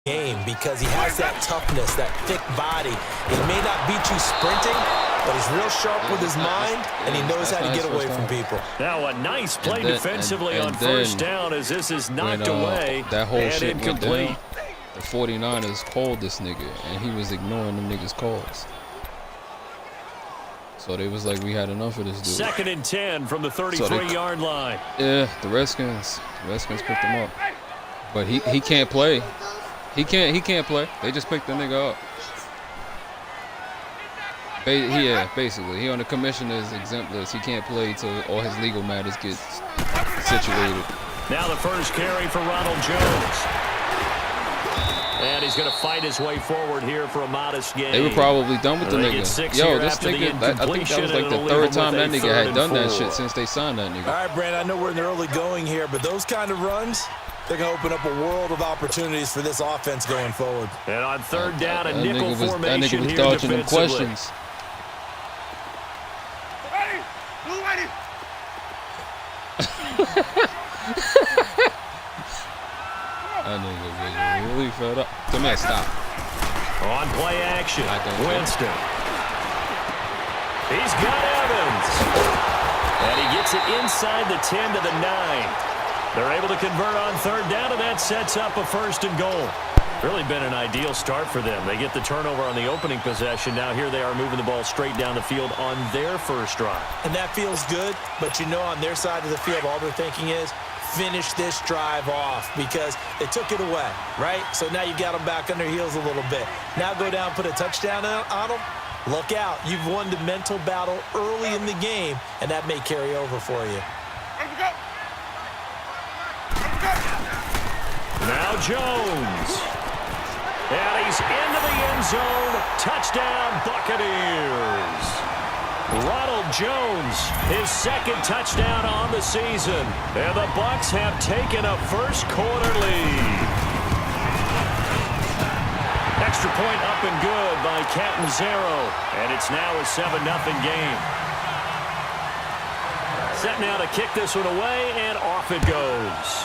game because he has that toughness, that thick body. He may not beat you sprinting, but he's real sharp with his mind, and he knows how to get away from people. Now a nice play defensively on first down as this is knocked away that whole and shit incomplete. The 49ers called this nigga, and he was ignoring them niggas' calls. So they was like, we had enough of this dude. 2nd and 10 from the 33-yard line. Yeah, the Redskins picked him up, but he can't play. He can't play. They just picked the nigga up. Basically, he on the commissioner's exempt list. He can't play till all his legal matters get situated. Now the first carry for Ronald Jones. And he's going to fight his way forward here for a modest gain. They were probably done with the nigga. Yo, this nigga, I think that was like the 3rd time that nigga had done that shit since they signed that nigga. All right, Brand, I know we're in the early going here, but those kind of runs, they're going to open up a world of opportunities for this offense going forward. And on 3rd down, a nickel formation that nigga was here dodging them defensively. questions. That nigga was really fed up. Come here, stop. On play action, Winston. He's got Evans. And he gets it inside the 10 to the 9. They're able to convert on 3rd down, and that sets up a 1st and goal. Really been an ideal start for them. They get the turnover on the opening possession. Now here they are moving the ball straight down the field on their first drive. And that feels good, but you know on their side of the field, all they're thinking is, finish this drive off because they took it away, right? So now you got them back on their heels a little bit. Now go down, put a touchdown on them. Look out. You've won the mental battle early in the game, and that may carry over for you. Now Jones. And he's into the end zone. Touchdown, Buccaneers. Ronald Jones, his 2nd touchdown on the season. And the Bucs have taken a first-quarter lead. Extra point up and good by Catanzaro. And it's now a 7-0 game. Set now to kick this one away, and off it goes.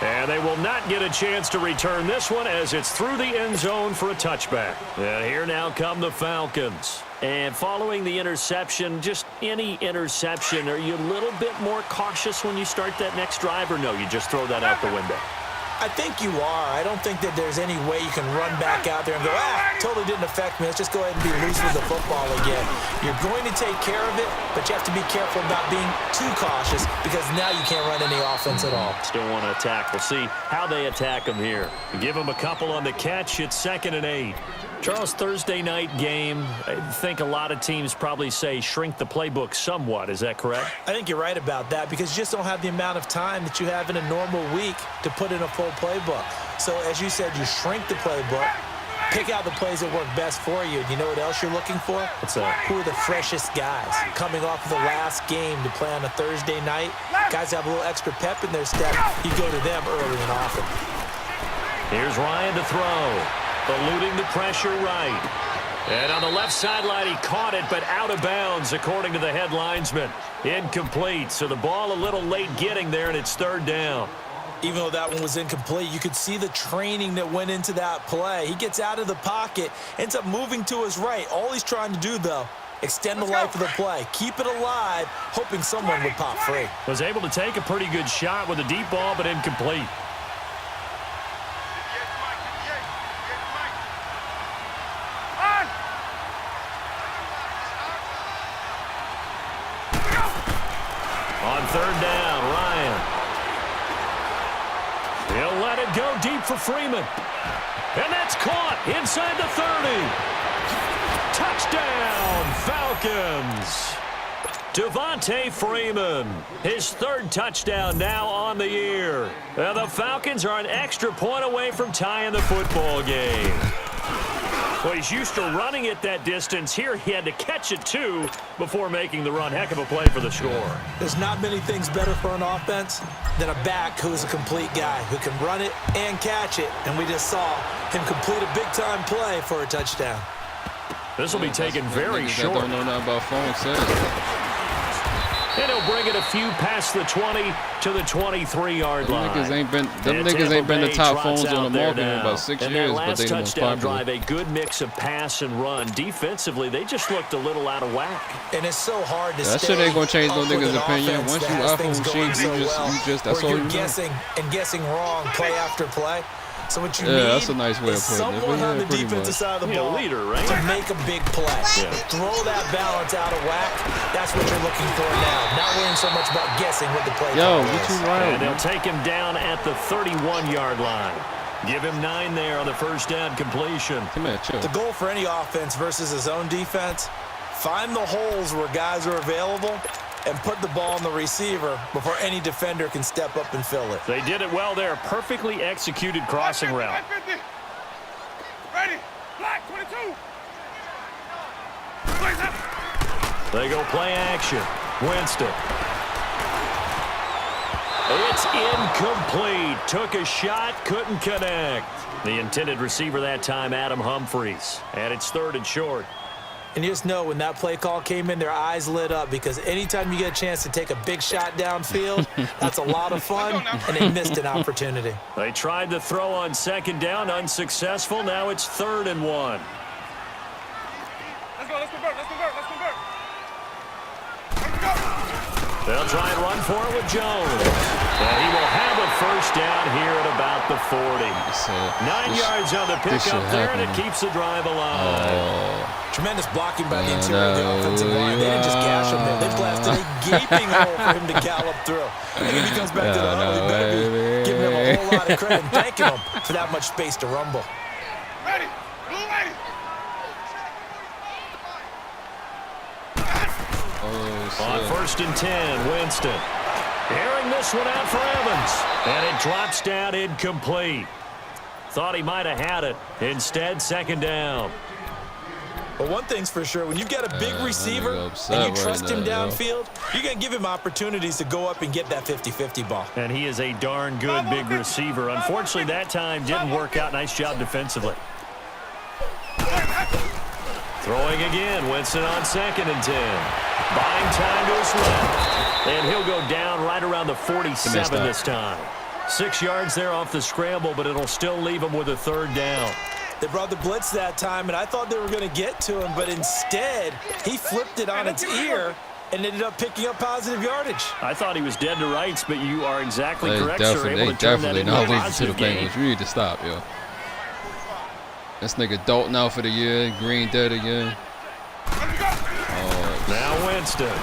And they will not get a chance to return this one as it's through the end zone for a touchback. And here now come the Falcons. And following the interception, just any interception, are you a little bit more cautious when you start that next drive, or no, you just throw that out the window? I think you are. I don't think that there's any way you can run back out there and go, totally didn't affect me. Let's just go ahead and be loose with the football again. You're going to take care of it, but you have to be careful about being too cautious because now you can't run any offense at all. Still want to attack. We'll see how they attack them here. Give them a couple on the catch. It's 2nd and 8. Charles, Thursday night game, I think a lot of teams probably say shrink the playbook somewhat. Is that correct? I think you're right about that because you just don't have the amount of time that you have in a normal week to put in a full playbook. So as you said, you shrink the playbook, pick out the plays that work best for you. You know what else you're looking for? What's that? Who are the freshest guys coming off of the last game to play on a Thursday night? Guys have a little extra pep in their step. You go to them early and often. Here's Ryan to throw. Eluding the pressure right. And on the left sideline, he caught it, but out of bounds, according to the head linesman. Incomplete, so the ball a little late getting there, and it's 3rd down. Even though that one was incomplete, you could see the training that went into that play. He gets out of the pocket, ends up moving to his right. All he's trying to do, though, extend the life of the play. Keep it alive, hoping someone would pop free. Was able to take a pretty good shot with a deep ball, but incomplete. On 3rd down, Ryan. He'll let it go deep for Freeman. And that's caught inside the 30. Touchdown, Falcons. Devontae Freeman, his 3rd touchdown now on the year. And the Falcons are an extra point away from tying the football game. Well, he's used to running it that distance. Here he had to catch it, too, before making the run. Heck of a play for the score. There's not many things better for an offense than a back who's a complete guy who can run it and catch it. And we just saw him complete a big-time play for a touchdown. This will be taken very short. Don't know nothing about phone settings. And he'll bring it a few past the 20 to the 23-yard line. Them niggas ain't been the top phones on the market in about 6 years, but they the most popular. Drive, a good mix of pass and run. Defensively, they just looked a little out of whack. And it's so hard to that stay shit ain't gonna change no niggas' opinion. Once you off on sheet, you just that's all you know. Guessing wrong play after play. So what you need that's a nice way of putting it. Someone on the defensive side of the ball leader, right? to make a big play. Yeah. Throw that balance out of whack. That's what you're looking for now. Not worrying so much about guessing what the play is. What you wild? And they'll take him down at the 31-yard line. Give him 9 there on the first down completion. Come here, chill. The goal for any offense versus his own defense, find the holes where guys are available and put the ball on the receiver before any defender can step up and fill it. They did it well there. Perfectly executed crossing route. Ready. Black 22. They go play action. Winston. It's incomplete. Took a shot, couldn't connect. The intended receiver that time, Adam Humphries. And it's 3rd and short. And you just know when that play call came in, their eyes lit up because anytime you get a chance to take a big shot downfield, that's a lot of fun, and they missed an opportunity. They tried to throw on 2nd down, unsuccessful. Now it's 3rd and 1. Let's go, let's convert. They'll try and run for it with Jones. And he will have a first down here at about the 40. 9 yards on the pickup there, and it keeps the drive alive. Tremendous blocking by the interior of the offensive line. They didn't just gash him there. They blasted a gaping hole for him to gallop through. And if he comes back to the huddle, he better be giving him a whole lot of credit and thanking him for that much space to rumble. Ready. Blue ready. On 1st and 10, Winston. Airing this one out for Evans. And it drops down incomplete. Thought he might have had it. Instead, 2nd down. But one thing's for sure, when you've got a big receiver and you trust him downfield, you're going to give him opportunities to go up and get that 50-50 ball. And he is a darn good big receiver. Unfortunately, that time didn't work out. Nice job defensively. Throwing again, Winston on 2nd and 10. Buying time to his left. And he'll go down right around the 47 this time. 6 yards there off the scramble, but it'll still leave him with a 3rd down. They brought the blitz that time, and I thought they were going to get to him, but instead, he flipped it on its ear and ended up picking up positive yardage. I thought he was dead to rights, but you are exactly correct, sir. They definitely not losing to the Bengals. You need to stop, yo. This nigga Dalton out for the year. Green dead again. Now Winston.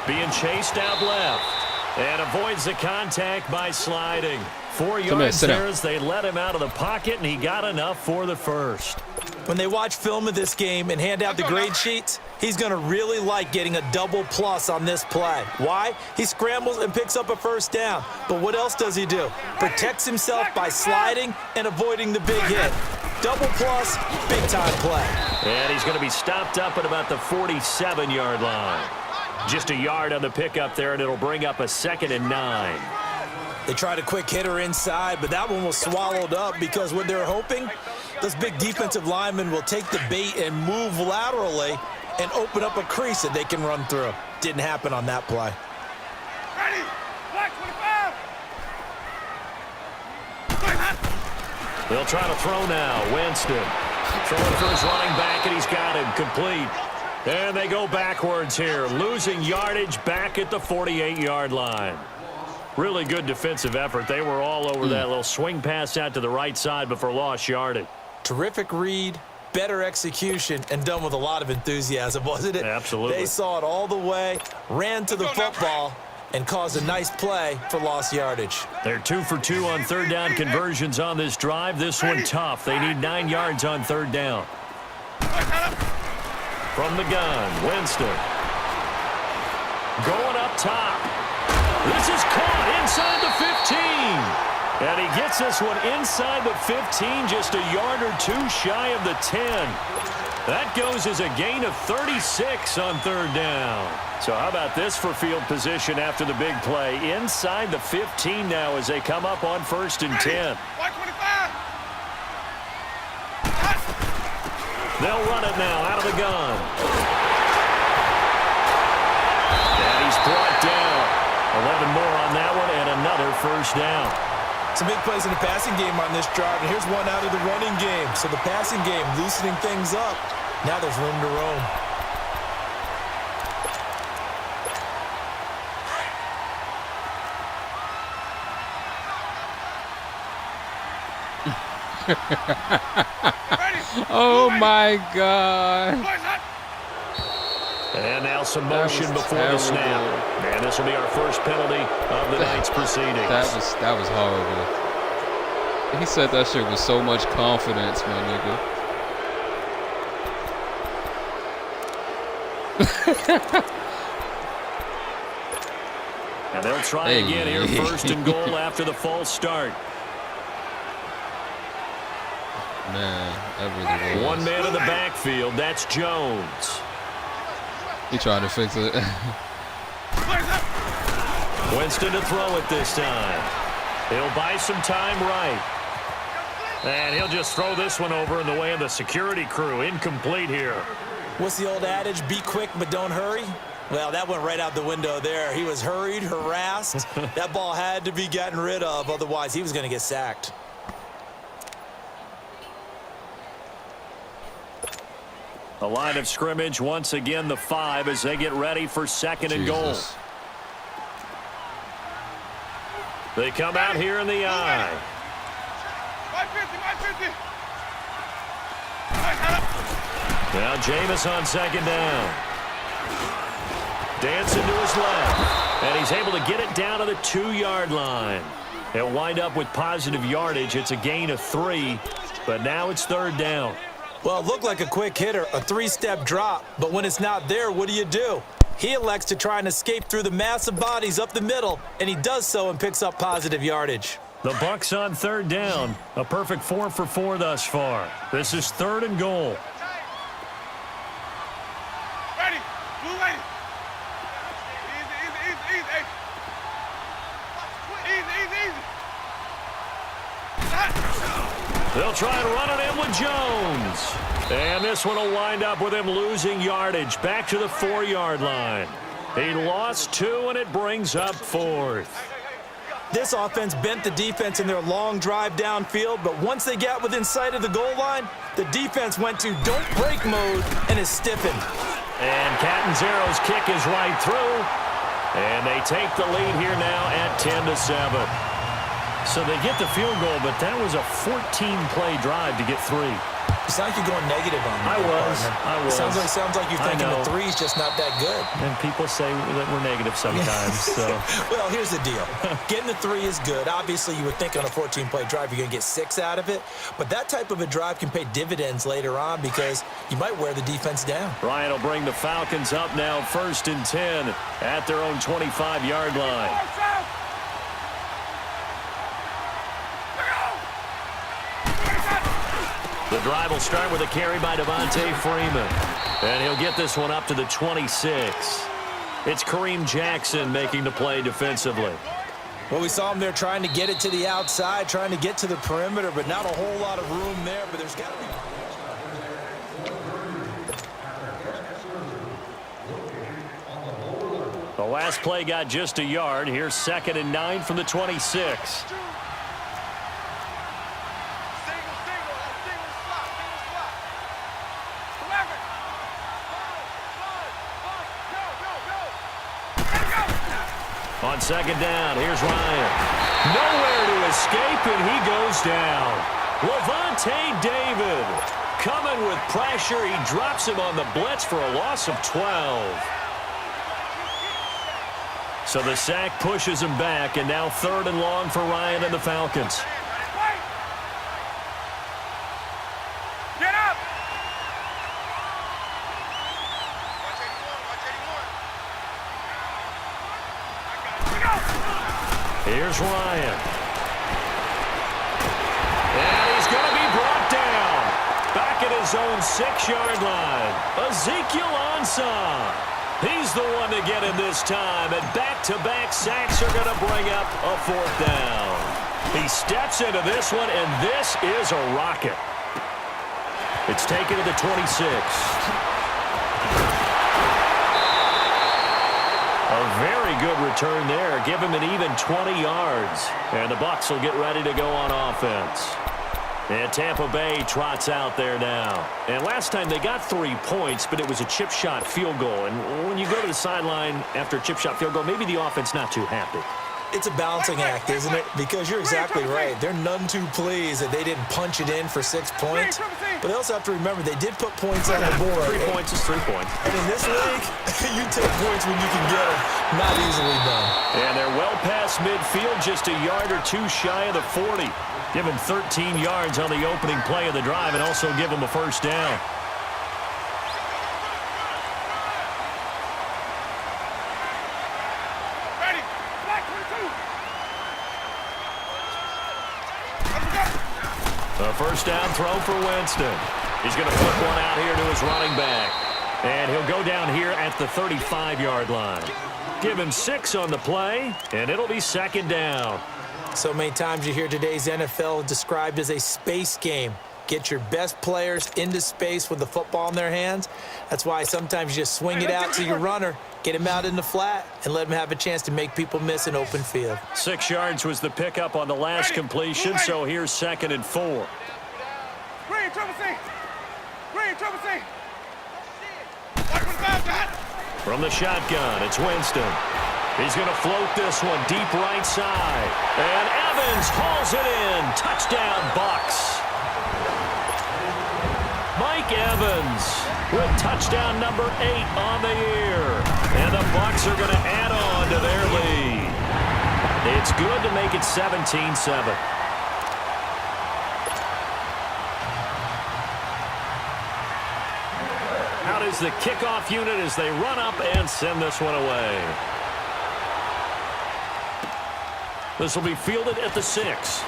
Being chased out left. And avoids the contact by sliding. 4 yards there as they let him out of the pocket, and he got enough for the first. When they watch film of this game and hand out the grade sheets, he's going to really like getting a double plus on this play. Why? He scrambles and picks up a first down. But what else does he do? Protects himself by sliding and avoiding the big hit. Double plus, big-time play. And he's going to be stopped up at about the 47-yard line. Just a yard on the pickup there, and it'll bring up a 2nd and 9. They tried a quick hitter inside, but that one was swallowed up because what they're hoping, those big defensive linemen will take the bait and move laterally and open up a crease that they can run through. Didn't happen on that play. Ready. Black 25. They'll try to throw now. Winston throwing for his running back, and he's got him complete. And they go backwards here, losing yardage back at the 48-yard line. Really good defensive effort. They were all over that little swing pass out to the right side before lost yardage. Terrific read, better execution, and done with a lot of enthusiasm, wasn't it? Absolutely. They saw it all the way, ran to the football, and caused a nice play for lost yardage. They're 2 for 2 on 3rd down conversions on this drive. This one tough. They need 9 yards on 3rd down. From the gun, Winston. Going up top. This is caught inside the 15. And he gets this one inside the 15, just a yard or two shy of the 10. That goes as a gain of 36 on 3rd down. So how about this for field position after the big play? Inside the 15 now as they come up on 1st and 10. They'll run it now out of the gun. 11 more on that one and another first down. Some big plays in the passing game on this drive, and here's one out of the running game. So the passing game loosening things up. Now there's room to roam. Oh, my God. And now some motion before the snap. And this will be our first penalty of the night's proceedings. That was horrible. He said that shit with so much confidence, my nigga. And they'll try again here, first and goal after the false start. Man, that really was. One man in the backfield, that's Jones. He tried to fix it. Winston to throw it this time. He'll buy some time right. And he'll just throw this one over in the way of the security crew. Incomplete here. What's the old adage? Be quick, but don't hurry. Well, that went right out the window there. He was hurried, harassed. That ball had to be gotten rid of. Otherwise, he was going to get sacked. The line of scrimmage, once again, the 5 as they get ready for second and goal. They come out here in the I. 550. Now Jameis on second down. Dancing to his left. And he's able to get it down to the 2-yard line. They'll wind up with positive yardage. It's a gain of 3, but now it's third down. Well, it looked like a quick hitter, a 3-step drop, but when it's not there, what do? He elects to try and escape through the massive bodies up the middle, and he does so and picks up positive yardage. The Bucs on third down, a perfect 4 for 4 thus far. This is third and goal. Ready. Blue lady. Easy. They'll try and run it in with Jones. And this one will wind up with him losing yardage back to the 4-yard line. He lost 2, and it brings up 4th. This offense bent the defense in their long drive downfield, but once they got within sight of the goal line, the defense went to don't break mode and is stiffened. And Catanzaro's kick is right through. And they take the lead here now at 10-7. So they get the field goal, but that was a 14-play drive to get 3. It sounds like you're going negative on me. I was. It sounds like you're thinking the 3's just not that good. And people say that we're negative sometimes. So. Well, here's the deal. Getting the 3 is good. Obviously, you would think on a 14-play drive you're going to get 6 out of it. But that type of a drive can pay dividends later on because you might wear the defense down. Ryan will bring the Falcons up now, 1st and 10 at their own 25-yard line. The drive will start with a carry by Devontae Freeman. And he'll get this one up to the 26. It's Kareem Jackson making the play defensively. Well, we saw him there trying to get it to the outside, trying to get to the perimeter, but not a whole lot of room there. But there's got to be... The last play got just a yard. Here's 2nd and 9 from the 26. On second down, here's Ryan. Nowhere to escape, and he goes down. Lavonte David coming with pressure. He drops him on the blitz for a loss of 12. So the sack pushes him back, and now 3rd and long for Ryan and the Falcons. Get up! Here's Ryan. And he's going to be brought down. Back at his own 6-yard line. Ezekiel Ansah. He's the one to get him this time. And back-to-back sacks are going to bring up a 4th down. He steps into this one, and this is a rocket. It's taken to the 26. A very good return there. Give him an even 20 yards. And the Bucs will get ready to go on offense. And Tampa Bay trots out there now. And last time they got 3 points, but it was a chip shot field goal. And when you go to the sideline after a chip shot field goal, maybe the offense not too happy. It's a balancing act, isn't it? Because you're exactly right. They're none too pleased that they didn't punch it in for 6 points. But they also have to remember they did put points on the board. 3 points is 3 points. And in this league, you take points when you can get them. Not easily done. And they're well past midfield, just a yard or two shy of the 40. Give them 13 yards on the opening play of the drive and also give them a first down. Ready. Black 22. A first down throw for Winston. He's going to put one out here to his running back. And he'll go down here at the 35-yard line. Give him 6 on the play, and it'll be second down. So many times you hear today's NFL described as a space game. Get your best players into space with the football in their hands. That's why sometimes you just swing it out to your runner, get him out in the flat, and let him have a chance to make people miss an open field. 6 yards was the pickup on the last completion, so here's 2nd and 4. Green, trouble C. Green, trouble C. Black 25, got. From the shotgun, it's Winston. He's going to float this one deep right side. And Evans hauls it in. Touchdown, Bucs. Mike Evans with touchdown number 8 on the year. And the Bucs are going to add on to their lead. It's good to make it 17-7. Out is the kickoff unit as they run up and send this one away. This will be fielded at the 6.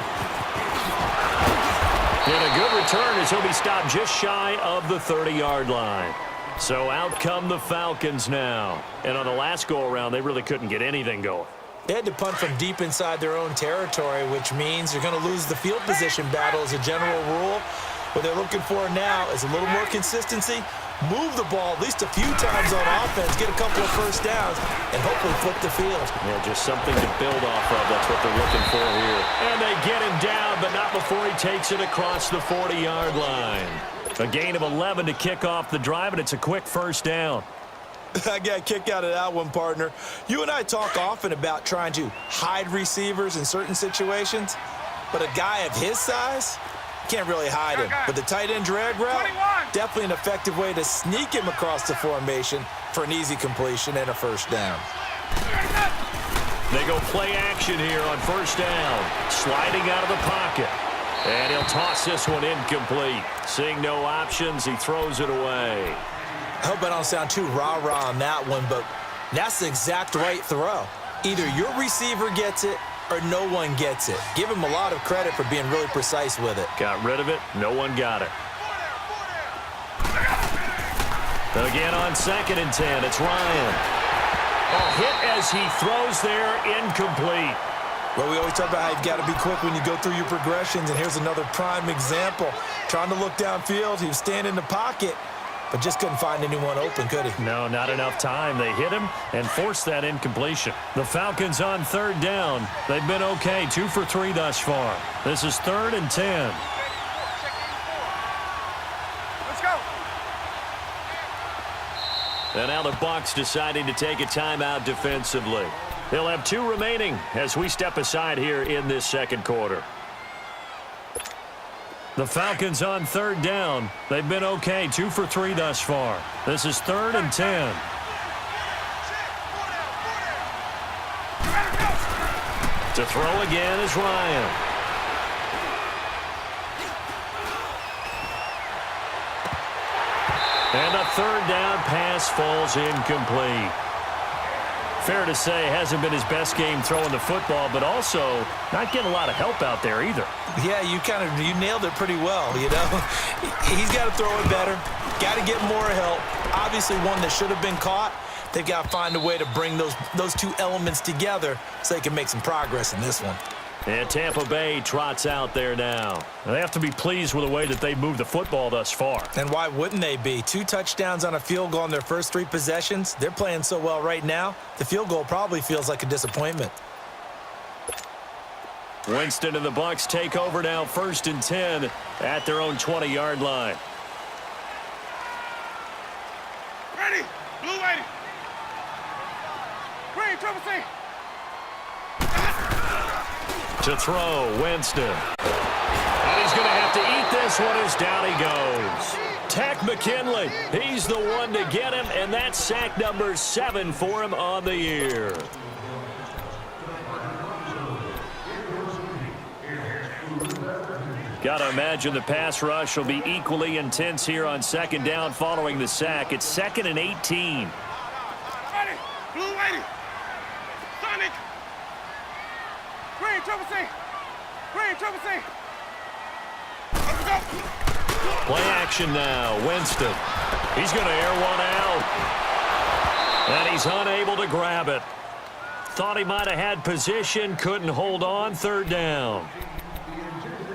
And a good return as he'll be stopped just shy of the 30-yard line. So out come the Falcons now. And on the last go-around, they really couldn't get anything going. They had to punt from deep inside their own territory, which means you're going to lose the field position battle as a general rule. What they're looking for now is a little more consistency, move the ball at least a few times on offense, get a couple of first downs, and hopefully flip the field. Yeah, just something to build off of. That's what they're looking for here. And they get him down, but not before he takes it across the 40-yard line. A gain of 11 to kick off the drive, and it's a quick first down. I got a kick out of that one, partner. You and I talk often about trying to hide receivers in certain situations, but a guy of his size can't really hide him. But the tight end drag route, definitely an effective way to sneak him across the formation for an easy completion and a first down. They go play action here on first down. Sliding out of the pocket. And he'll toss this one incomplete. Seeing no options, he throws it away. I hope I don't sound too rah-rah on that one, but that's the exact right throw. Either your receiver gets it or no one gets it. Give him a lot of credit for being really precise with it. Got rid of it. No one got it. Again on 2nd and 10, it's Ryan. A hit as he throws there, incomplete. Well, we always talk about how you've got to be quick when you go through your progressions, and here's another prime example. Trying to look downfield, he was standing in the pocket, but just couldn't find anyone open, could he? No, not enough time. They hit him and forced that incompletion. The Falcons on 3rd down. They've been okay, 2 for 3 thus far. This is 3rd and 10. Let's go. And now the Bucs deciding to take a timeout defensively. They'll have 2 remaining as we step aside here in this second quarter. The Falcons on 3rd down. They've been okay, 2 for 3 thus far. This is 3rd and 10. To throw again is Ryan. And a 3rd down pass falls incomplete. Fair to say, hasn't been his best game throwing the football, but also not getting a lot of help out there either. Yeah, you nailed it pretty well, you know. He's got to throw it better, got to get more help. Obviously one that should have been caught. They've got to find a way to bring those 2 elements together so they can make some progress in this one. And Tampa Bay trots out there now. They have to be pleased with the way that they moved the football thus far. And why wouldn't they be? 2 touchdowns on a field goal in their first 3 possessions. They're playing so well right now, the field goal probably feels like a disappointment. Winston and the Bucs take over now, 1st and 10 at their own 20-yard line. Ready. Blue lady. Green, triple C. To throw, Winston. And he's going to have to eat this one as down he goes. Tech McKinley, he's the one to get him, and that's sack number 7 for him on the year. Got to imagine the pass rush will be equally intense here on 2nd down following the sack. It's 2nd and 18. Ready. Blue lady. Sonic. Green, triple C. Green, triple C. Let's go. Play action now. Winston. He's going to air one out. And he's unable to grab it. Thought he might have had position. Couldn't hold on. 3rd down.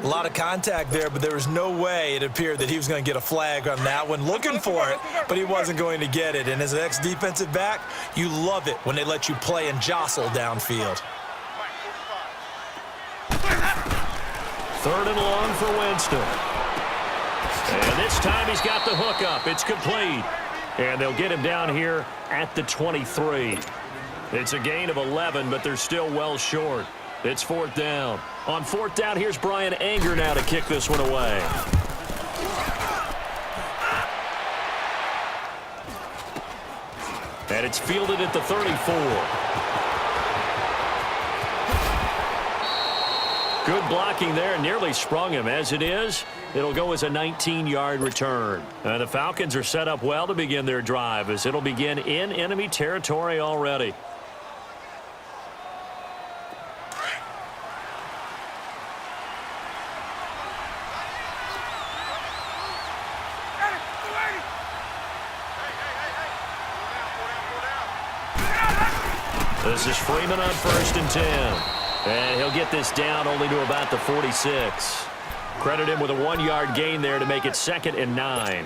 A lot of contact there, but there was no way it appeared that he was going to get a flag on that one. Looking for it, but he wasn't going to get it. And as an ex-defensive back, you love it when they let you play and jostle downfield. 3rd and long for Winston. And this time he's got the hook up. It's complete. And they'll get him down here at the 23. It's a gain of 11, but they're still well short. It's 4th down. On 4th down, here's Brian Anger now to kick this one away. And it's fielded at the 34. Good blocking there, nearly sprung him. As it is, it'll go as a 19-yard return. And the Falcons are set up well to begin their drive as it'll begin in enemy territory already. This is Freeman on 1st and 10. And he'll get this down only to about the 46. Credit him with a 1-yard gain there to make it 2nd and 9.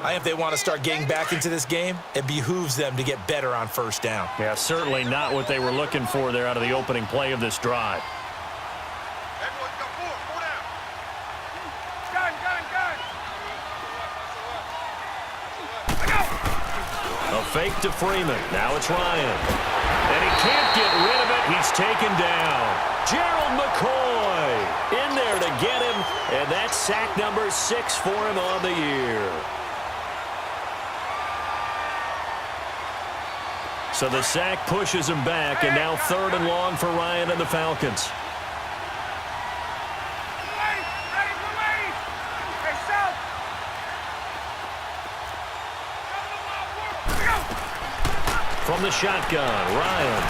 If they want to start getting back into this game, it behooves them to get better on 1st down. Yeah, certainly not what they were looking for there out of the opening play of this drive. Everyone, go forward. Go down. Gun. A fake to Freeman. Now it's Ryan. And he can't get rid of it. He's taken down. Gerald McCoy in there to get him. And that's sack number 6 for him on the year. So the sack pushes him back. And now 3rd and long for Ryan and the Falcons. From the shotgun, Ryan.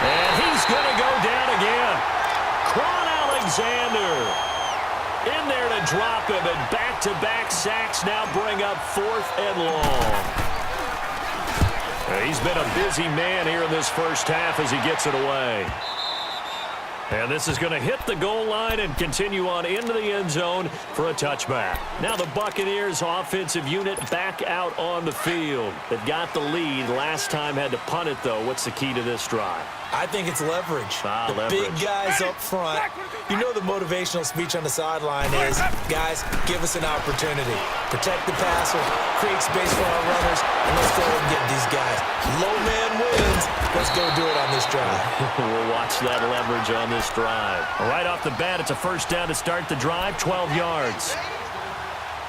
And he's going to go down again. Quan Alexander in there to drop him, and back-to-back sacks now bring up 4th and long. He's been a busy man here in this first half as he gets it away. And this is going to hit the goal line and continue on into the end zone for a touchback. Now the Buccaneers offensive unit back out on the field. They've got the lead. Last time had to punt it, though. What's the key to this drive? I think it's leverage. The leverage. Big guys up front. You know the motivational speech on the sideline is, guys, give us an opportunity. Protect the passer, create space for our runners, and let's go and get these guys. Low man wins. Let's go do it on this drive. We'll watch that leverage on this drive. Right off the bat, it's a 1st down to start the drive, 12 yards.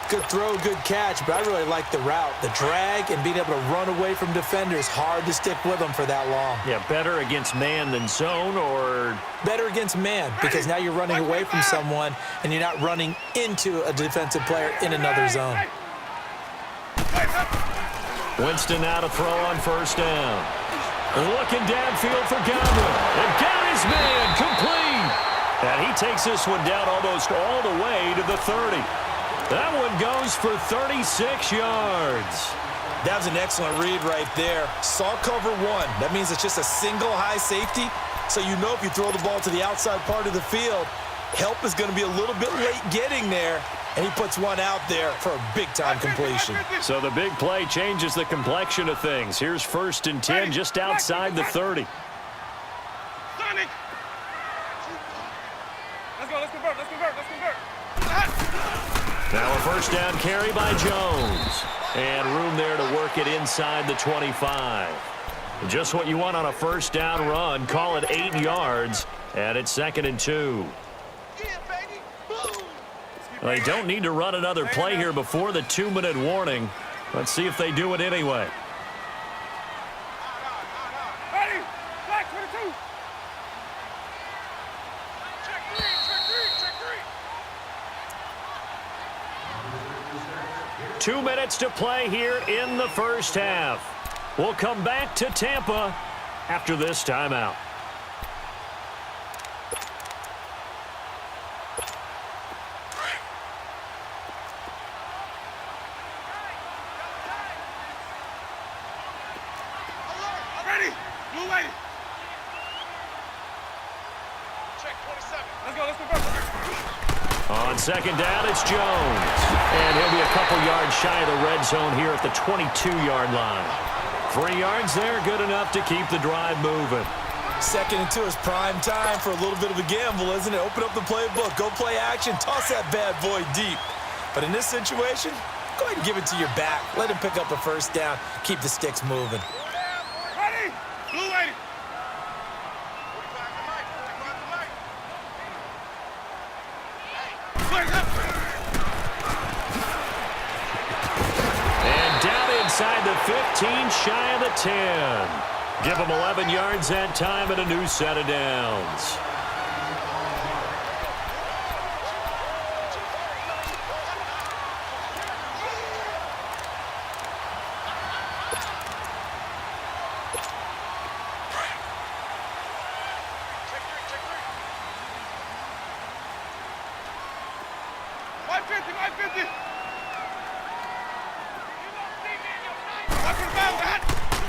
Good throw, good catch, but I really like the route. The drag and being able to run away from defenders, hard to stick with them for that long. Yeah, better against man than zone, or? Better against man, because now you're running away from someone and you're not running into a defensive player in another zone. Winston now to throw on 1st down. Looking downfield for Godwin. And got his man complete. And he takes this one down almost all the way to the 30. That one goes for 36 yards. That was an excellent read right there. Saw cover 1. That means it's just a single high safety. So you know if you throw the ball to the outside part of the field, help is going to be a little bit late getting there, and he puts one out there for a big-time completion. So the big play changes the complexion of things. Here's 1st and 10 just outside the 30. Sonic. Let's go. Let's convert. Now a 1st down carry by Jones. And room there to work it inside the 25. Just what you want on a 1st down run. Call it 8 yards. And it's 2nd and 2. They don't need to run another play here before the 2-minute warning. Let's see if they do it anyway. Ready? Black 22. Check three. 2 minutes to play here in the 1st half. We'll come back to Tampa after this timeout. Ready? Blue lady. Check 27. Let's go. On 2nd down, it's Jones. And he'll be a couple yards shy of the red zone here at the 22-yard line. 3 yards there, good enough to keep the drive moving. 2nd and 2 is prime time for a little bit of a gamble, isn't it? Open up the playbook, go play action, toss that bad boy deep. But in this situation, go ahead and give it to your back. Let him pick up a 1st down, keep the sticks moving. Ready? Blue lady. And down inside the 15, shy of the 10. Give them 11 yards that time and a new set of downs.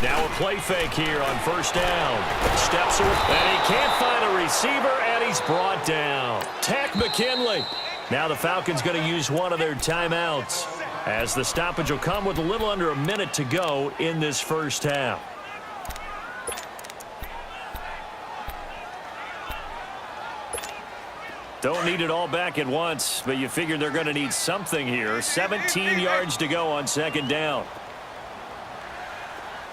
Now a play fake here on 1st down. Steps away, and he can't find a receiver, and he's brought down. Tack McKinley. Now the Falcons going to use one of their timeouts, as the stoppage will come with a little under a minute to go in this 1st half. Don't need it all back at once, but you figure they're going to need something here. 17 yards to go on 2nd down.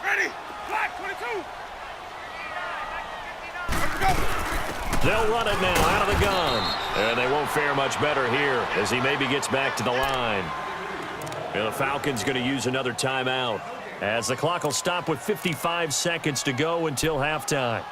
Ready? Black 22. They'll run it now out of the gun. And they won't fare much better here as he maybe gets back to the line. And the Falcons going to use another timeout as the clock will stop with 55 seconds to go until halftime.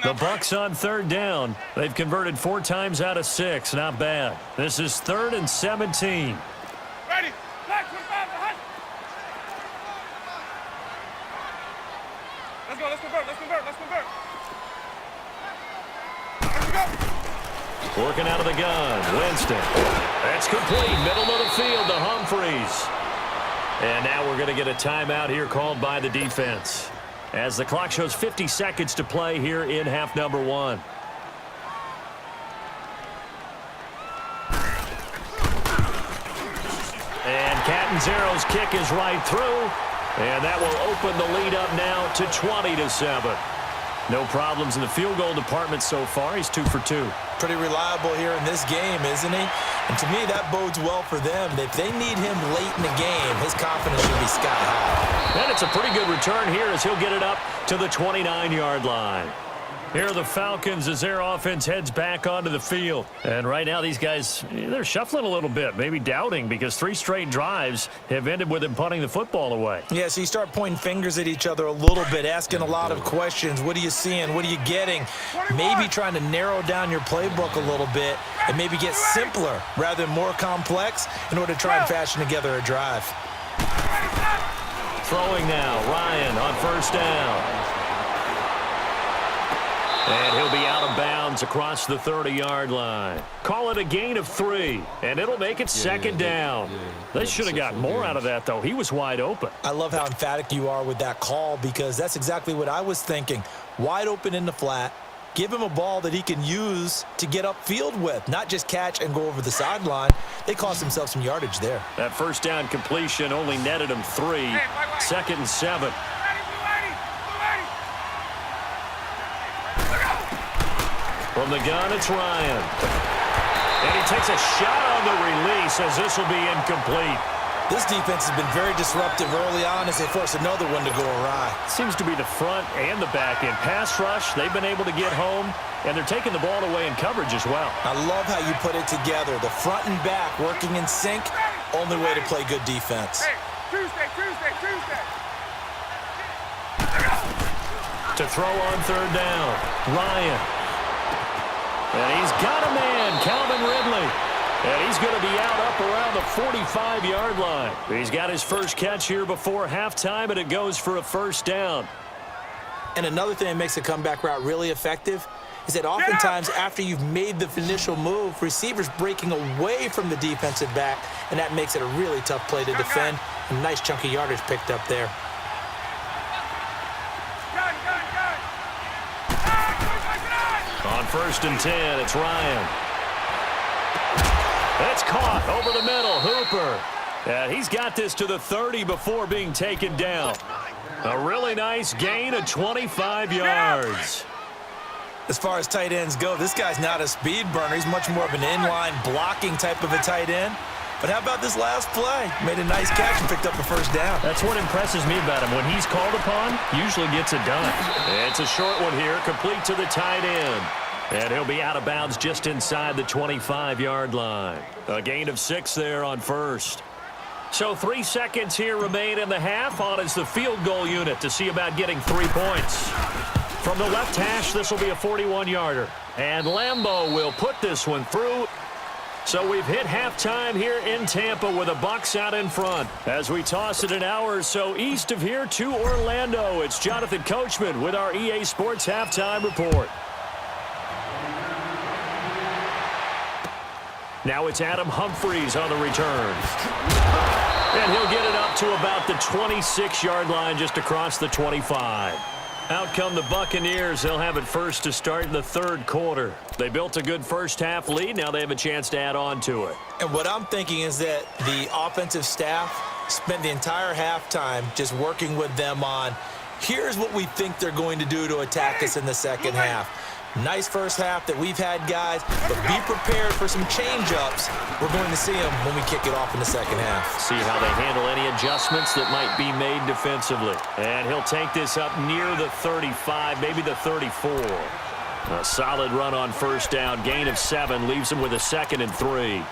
The Bucs on 3rd down. They've converted 4 times out of 6. Not bad. This is 3rd and 17. Ready? Black 25 to hut. Let's go. Let's convert. Let's go. Working out of the gun. Winston. That's complete. Middle of the field to Humphreys. And now we're going to get a timeout here called by the defense, as the clock shows 50 seconds to play here in half number 1. And Catanzaro's kick is right through, and that will open the lead up now to 20-7. No problems in the field goal department so far. He's 2 for 2. Pretty reliable here in this game, isn't he? And to me, that bodes well for them. If they need him late in the game, his confidence should be sky high. And it's a pretty good return here as he'll get it up to the 29-yard line. Here are the Falcons as their offense heads back onto the field. And right now these guys, they're shuffling a little bit, maybe doubting, because 3 straight drives have ended with them punting the football away. Yeah, so you start pointing fingers at each other a little bit, asking a lot of questions. What are you seeing? What are you getting? Maybe trying to narrow down your playbook a little bit and maybe get simpler rather than more complex in order to try and fashion together a drive. Throwing now, Ryan on 1st down. And he'll be out of bounds across the 30-yard line. Call it a gain of 3, and it'll make it second down. They should have gotten more out of that, though. He was wide open. I love how emphatic you are with that call because that's exactly what I was thinking. Wide open in the flat. Give him a ball that he can use to get upfield with, not just catch and go over the sideline. They cost themselves some yardage there. That first down completion only netted him 3. Second and 7. From the gun, it's Ryan. And he takes a shot on the release as this will be incomplete. This defense has been very disruptive early on as they force another one to go awry. Seems to be the front and the back end. Pass rush, they've been able to get home, and they're taking the ball away in coverage as well. I love how you put it together. The front and back working in sync, only way to play good defense. Hey, Tuesday. To throw on third down, Ryan. And he's got a man, Calvin Ridley. And he's going to be out up around the 45-yard line. He's got his first catch here before halftime, and it goes for a first down. And another thing that makes a comeback route really effective is that oftentimes after you've made the initial move, receivers breaking away from the defensive back, and that makes it a really tough play to defend. A nice chunk of yardage picked up there. On first and 10, it's Ryan. That's caught over the middle, Hooper. And he's got this to the 30 before being taken down. A really nice gain of 25 yards. As far as tight ends go, this guy's not a speed burner. He's much more of an inline blocking type of a tight end. But how about this last play? Made a nice catch and picked up a first down. That's what impresses me about him. When he's called upon, usually gets it done. It's a short one here, complete to the tight end. And he'll be out of bounds just inside the 25-yard line. A gain of 6 there on first. So 3 seconds here remain in the half. On is the field goal unit to see about getting 3 points. From the left hash, this will be a 41-yarder. And Lambeau will put this one through. So we've hit halftime here in Tampa with the Bucs out in front. As we toss it an hour or so east of here to Orlando, it's Jonathan Coachman with our EA Sports Halftime Report. Now it's Adam Humphries on the return. And he'll get it up to about the 26-yard line just across the 25. Out come the Buccaneers. They'll have it first to start in the third quarter. They built a good first-half lead. Now they have a chance to add on to it. And what I'm thinking is that the offensive staff spent the entire halftime just working with them on, here's what we think they're going to do to attack us in the second half. Nice first half that we've had, guys, but be prepared for some change-ups. We're going to see them when we kick it off in the second half. See how they handle any adjustments that might be made defensively. And he'll take this up near the 35, maybe the 34. A solid run on first down. Gain of 7 leaves him with a 2nd and 3.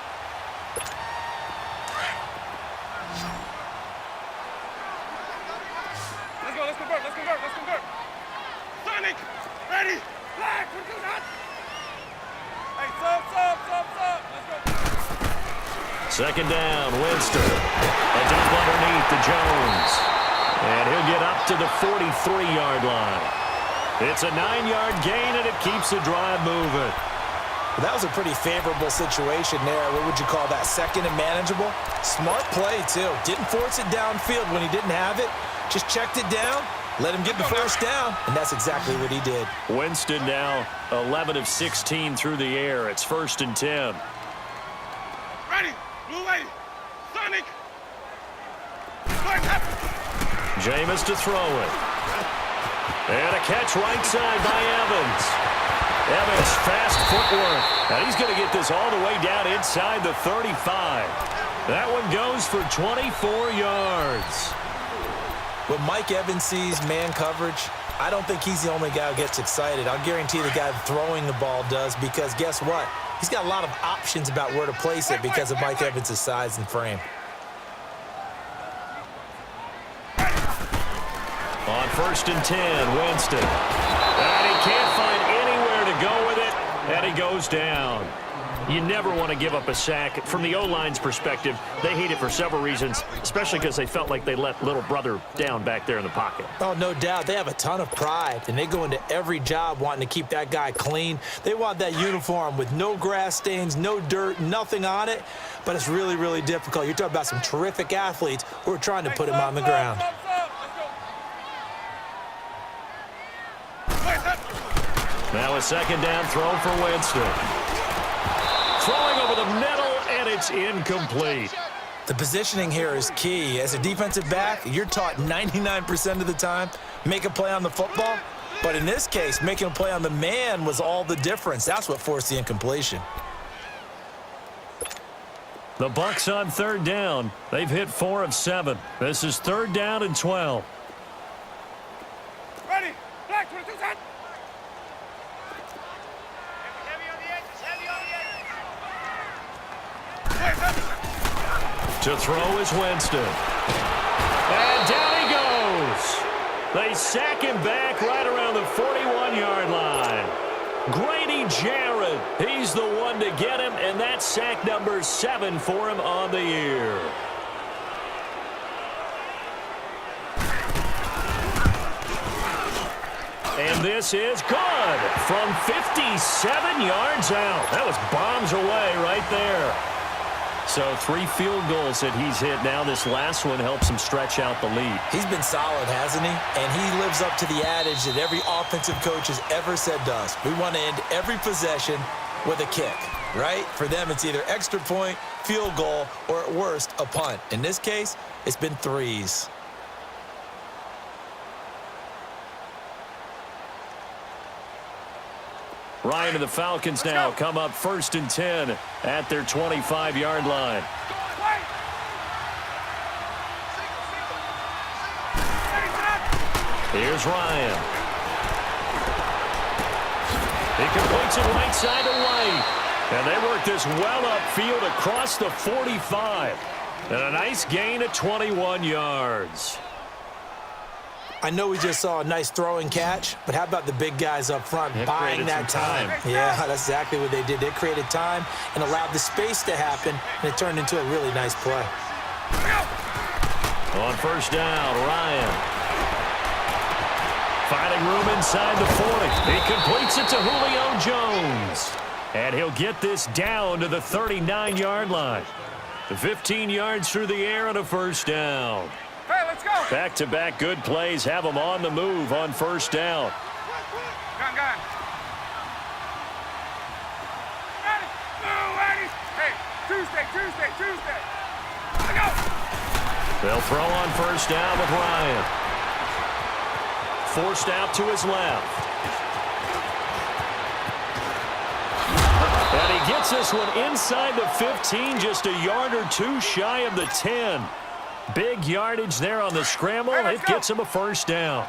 Let's convert. Sonic, ready. Flag, hey, sub. Let's go. Second down, Winston. A dump underneath to Jones. And he'll get up to the 43-yard line. It's a 9-yard gain, and it keeps the drive moving. Well, that was a pretty favorable situation there. What would you call that? Second and manageable? Smart play, too. Didn't force it downfield when he didn't have it. Just checked it down. Let him get the first down, and that's exactly what he did. Winston now 11 of 16 through the air. It's 1st and 10. Ready, blue lady, Sonic. Jameis to throw it. And a catch right side by Evans. Evans, fast footwork. And he's going to get this all the way down inside the 35. That one goes for 24 yards. When Mike Evans sees man coverage, I don't think he's the only guy who gets excited. I'll guarantee the guy throwing the ball does, because guess what? He's got a lot of options about where to place it because of Mike Evans' size and frame. On 1st and 10, Winston. And he can't find anywhere to go with it, and he goes down. You never want to give up a sack. From the O-line's perspective, they hate it for several reasons, especially because they felt like they let little brother down back there in the pocket. Oh, no doubt. They have a ton of pride, and they go into every job wanting to keep that guy clean. They want that uniform with no grass stains, no dirt, nothing on it, but it's really, really difficult. You're talking about some terrific athletes who are trying to put him on the ground. Now a second down throw for Winston. Throwing over the middle, and it's incomplete. The positioning here is key. As a defensive back, you're taught 99% of the time, make a play on the football. But in this case, making a play on the man was all the difference. That's what forced the incompletion. The Bucs on third down. They've hit 4 of 7. This is 3rd down and 12. Ready. Black, 22 set. To throw is Winston. And down he goes. They sack him back right around the 41-yard line. Grady Jarrett, he's the one to get him, and that's sack number 7 for him on the year. And this is good from 57 yards out. That was bombs away right there. So 3 field goals that he's hit now. This last one helps him stretch out the lead. He's been solid, hasn't he? And he lives up to the adage that every offensive coach has ever said to us. We want to end every possession with a kick, right? For them, it's either extra point, field goal, or at worst, a punt. In this case, it's been 3s. Ryan and the Falcons now come up 1st and 10 at their 25-yard line. Here's Ryan. He completes it right side to White. And they work this well upfield across the 45. And a nice gain of 21 yards. I know we just saw a nice throwing catch, but how about the big guys up front buying that time? Yeah, that's exactly what they did. They created time and allowed the space to happen, and it turned into a really nice play. On 1st down, Ryan. Finding room inside the 40. He completes it to Julio Jones. And he'll get this down to the 39-yard line. The 15 yards through the air and a 1st down. Hey, let's go. Back-to-back good plays have them on the move on 1st down. Gun. Ready. Move, ready. Hey, Tuesday. Let's go. They'll throw on 1st down with Ryan. Forced out to his left. And he gets this one inside the 15, just a yard or 2 shy of the 10. Big yardage there on the scramble. It gets him a 1st down.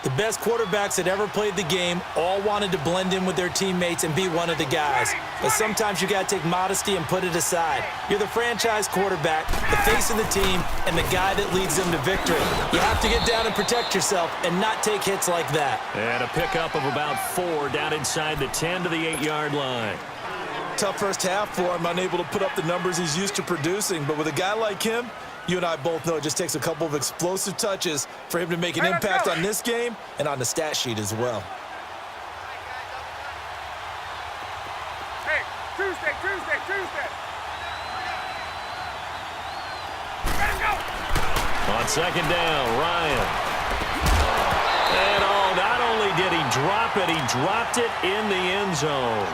The best quarterbacks that ever played the game all wanted to blend in with their teammates and be one of the guys. But sometimes you got to take modesty and put it aside. You're the franchise quarterback, the face of the team, and the guy that leads them to victory. You have to get down and protect yourself and not take hits like that. And a pickup of about 4 down inside the 10 to the 8-yard line. Tough first half for him, unable to put up the numbers he's used to producing. But with a guy like him, you and I both know it just takes a couple of explosive touches for him to make an impact on this game and on the stat sheet as well. Hey, Tuesday. Ready to go. On 2nd down, Ryan. And not only did he drop it, he dropped it in the end zone.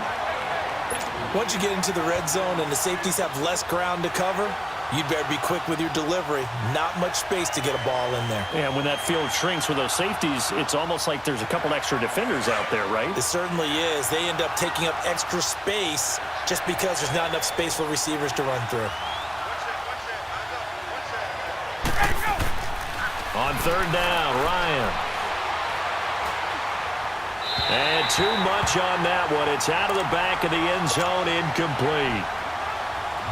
Once you get into the red zone and the safeties have less ground to cover, you'd better be quick with your delivery. Not much space to get a ball in there. Yeah, when that field shrinks with those safeties, it's almost like there's a couple extra defenders out there, right? It certainly is. They end up taking up extra space just because there's not enough space for receivers to run through. On 3rd down, Ryan. And too much on that one. It's out of the back of the end zone, incomplete.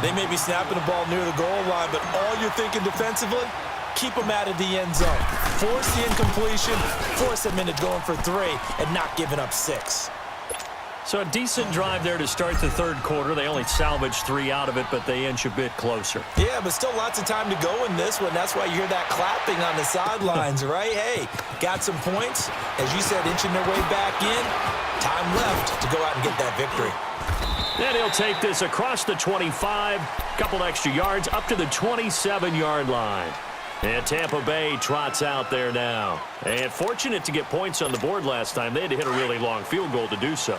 They may be snapping the ball near the goal line, but all you're thinking defensively, keep them out of the end zone. Force the incompletion, force them into going for 3 and not giving up 6. So a decent drive there to start the third quarter. They only salvaged 3 out of it, but they inch a bit closer. Yeah, but still lots of time to go in this one. That's why you hear that clapping on the sidelines, right? Hey, got some points. As you said, inching their way back in. Time left to go out and get that victory. Then he'll take this across the 25, couple extra yards up to the 27-yard line. And Tampa Bay trots out there now. And fortunate to get points on the board last time. They had to hit a really long field goal to do so.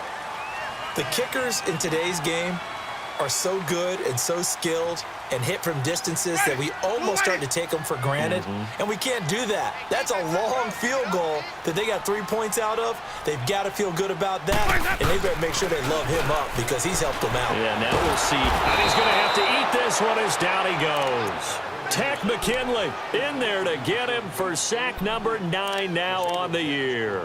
The kickers in today's game are so good and so skilled and hit from distances that we almost start to take them for granted. And we can't do that. That's a long field goal that they got 3 points out of. They've got to feel good about that, and they better make sure they love him up because he's helped them out. Yeah, now we'll see. And he's going to have to eat this one as down he goes. Tack McKinley in there to get him for sack number 9 now on the year.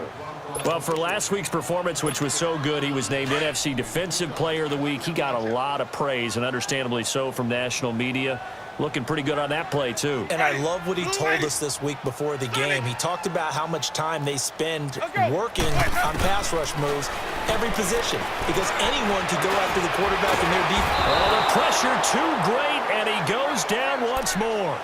Well, for last week's performance, which was so good, he was named NFC Defensive Player of the Week. He got a lot of praise, and understandably so, from national media. Looking pretty good on that play, too. And I love what he told us this week before the game. He talked about how much time they spend working on pass rush moves, every position, because anyone could go after the quarterback in their defense. Oh, the pressure too great, and he goes down once more.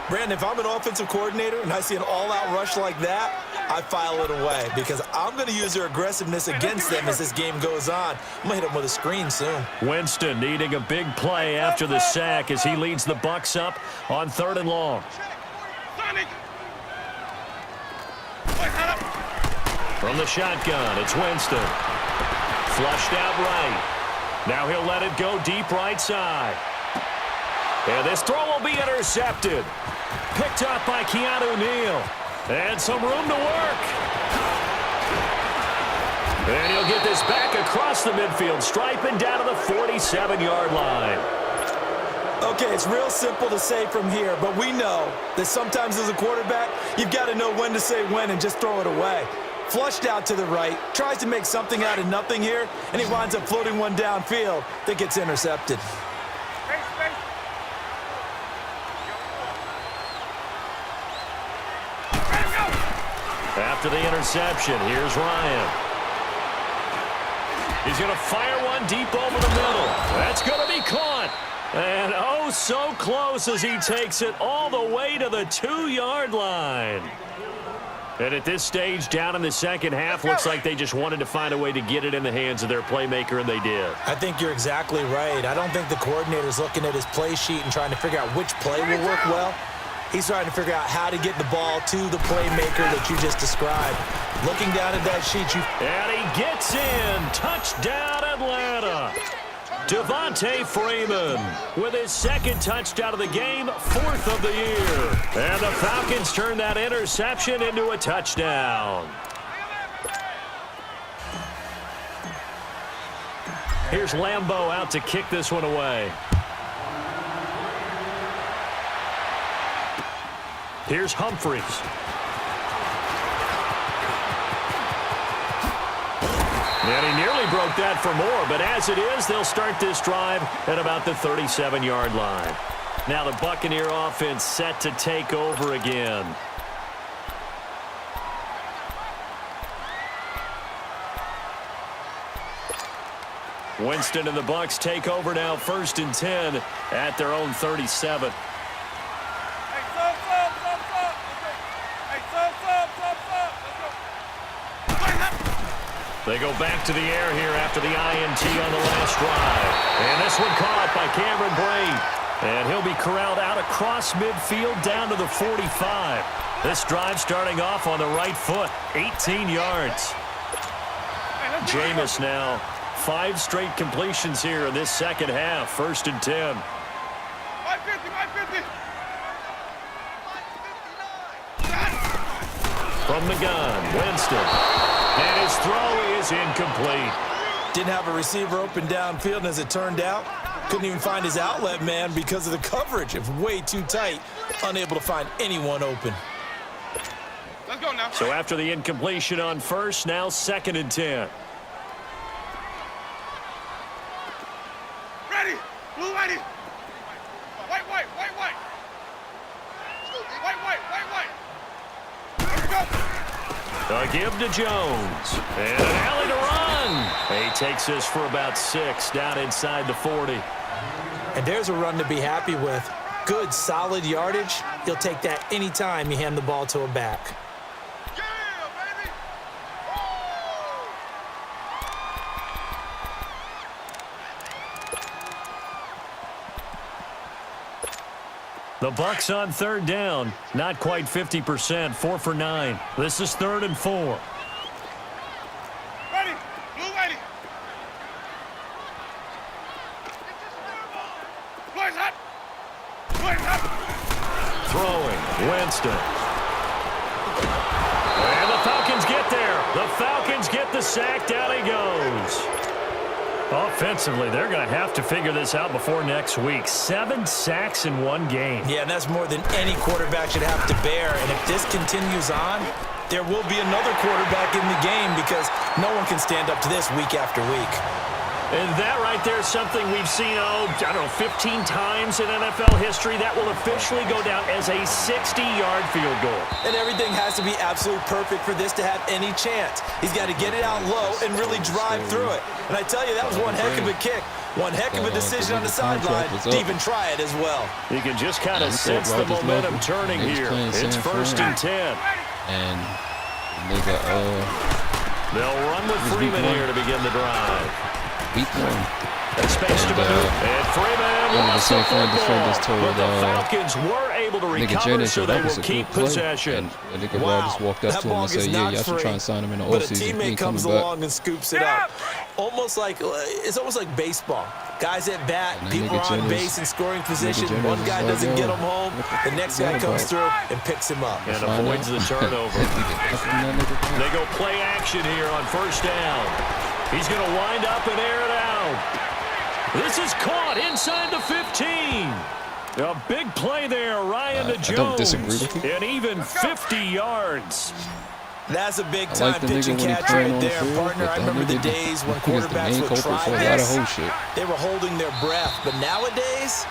Brandon, if I'm an offensive coordinator and I see an all-out rush like that, I file it away because I'm going to use their aggressiveness against them as this game goes on. I'm going to hit them with a screen soon. Winston needing a big play after the sack as he leads the Bucs up on 3rd and long. From the shotgun, it's Winston. Flushed out right. Now he'll let it go deep right side. And this throw will be intercepted. Picked up by Keanu Neal. And some room to work. And he'll get this back across the midfield stripe and down to the 47-yard line. Okay, it's real simple to say from here, but we know that sometimes as a quarterback, you've got to know when to say when and just throw it away. Flushed out to the right, tries to make something out of nothing here, and he winds up floating one downfield that gets intercepted. After the interception, here's Ryan. He's going to fire one deep over the middle. That's going to be caught. And oh, so close as he takes it all the way to the 2-yard line. And at this stage, down in the second half, looks like they just wanted to find a way to get it in the hands of their playmaker, and they did. I think you're exactly right. I don't think the coordinator's looking at his play sheet and trying to figure out which play will work well. He's trying to figure out how to get the ball to the playmaker that you just described. Looking down at that sheet, and he gets in. Touchdown, Atlanta. Devontae Freeman with his 2nd touchdown of the game, 4th of the year. And the Falcons turn that interception into a touchdown. Here's Lambeau out to kick this one away. Here's Humphries. And he nearly broke that for more, but as it is, they'll start this drive at about the 37-yard line. Now the Buccaneer offense set to take over again. Winston and the Bucs take over now, 1st and 10 at their own 37. They go back to the air here after the INT on the last drive. And this one caught by Cameron Brate. And he'll be corralled out across midfield down to the 45. This drive starting off on the right foot, 18 yards. Jameis now, 5 straight completions here in this second half, 1st and 10. From the gun, Winston. And his throw is incomplete. didn't have a receiver open downfield, and as it turned out, couldn't even find his outlet man because of the coverage. It was way too tight, unable to find anyone open. Let's go now. So after the incompletion on 1st, now 2nd and 10. Ready. Blue, whitey. White, white, white, white. White, white, white, white. Let's go. A give to Jones. And an alley to Ryan. run. He takes this for about 6 down inside the 40. And there's a run to be happy with. Good, solid yardage. You'll take that anytime you hand the ball to a back. The Bucs on 3rd down. Not quite 50%. 4 for 9. This is 3rd and 4. Ready. Blue ready. Boys up. Boys up. Throwing. Winston. And the Falcons get there. The Falcons get the sack. Down he goes. Offensively, they're going to have to figure this out before next week. 7 sacks in 1 game. Yeah, and that's more than any quarterback should have to bear. And if this continues on, there will be another quarterback in the game because no one can stand up to this week after week. And that right there is something we've seen, I don't know, 15 times in NFL history. That will officially go down as a 60-yard field goal. And everything has to be absolutely perfect for this to have any chance. He's got to get it out low and really drive through it. And I tell you, that was one heck of a kick. One heck of a decision on the sideline to even try it as well. You can just kind of sense the momentum turning here. It's 1st and 10. And nigga, they'll run with Freeman here to begin the drive. week 1. Space to maneuver. And Freeman lost the football. But the Falcons were able to recover, so they will keep possession. And nigga Rob just walked up to him and said, yeah, y'all should try and sign him in the offseason. But a teammate comes along and scoops it up. It's almost like baseball. Guys at bat, people are on base in scoring position. One guy doesn't get him home. The next guy comes through and picks him up. And avoids the turnover. They go play action here on 1st down. He's going to wind up and air it out. This is caught inside the 15. A big play there, Ryan to Jones. I don't disagree with you. And even 50 yards. That's a big-time pitch and catch right there, partner. I remember the days when quarterbacks would try this. They were holding their breath. But nowadays,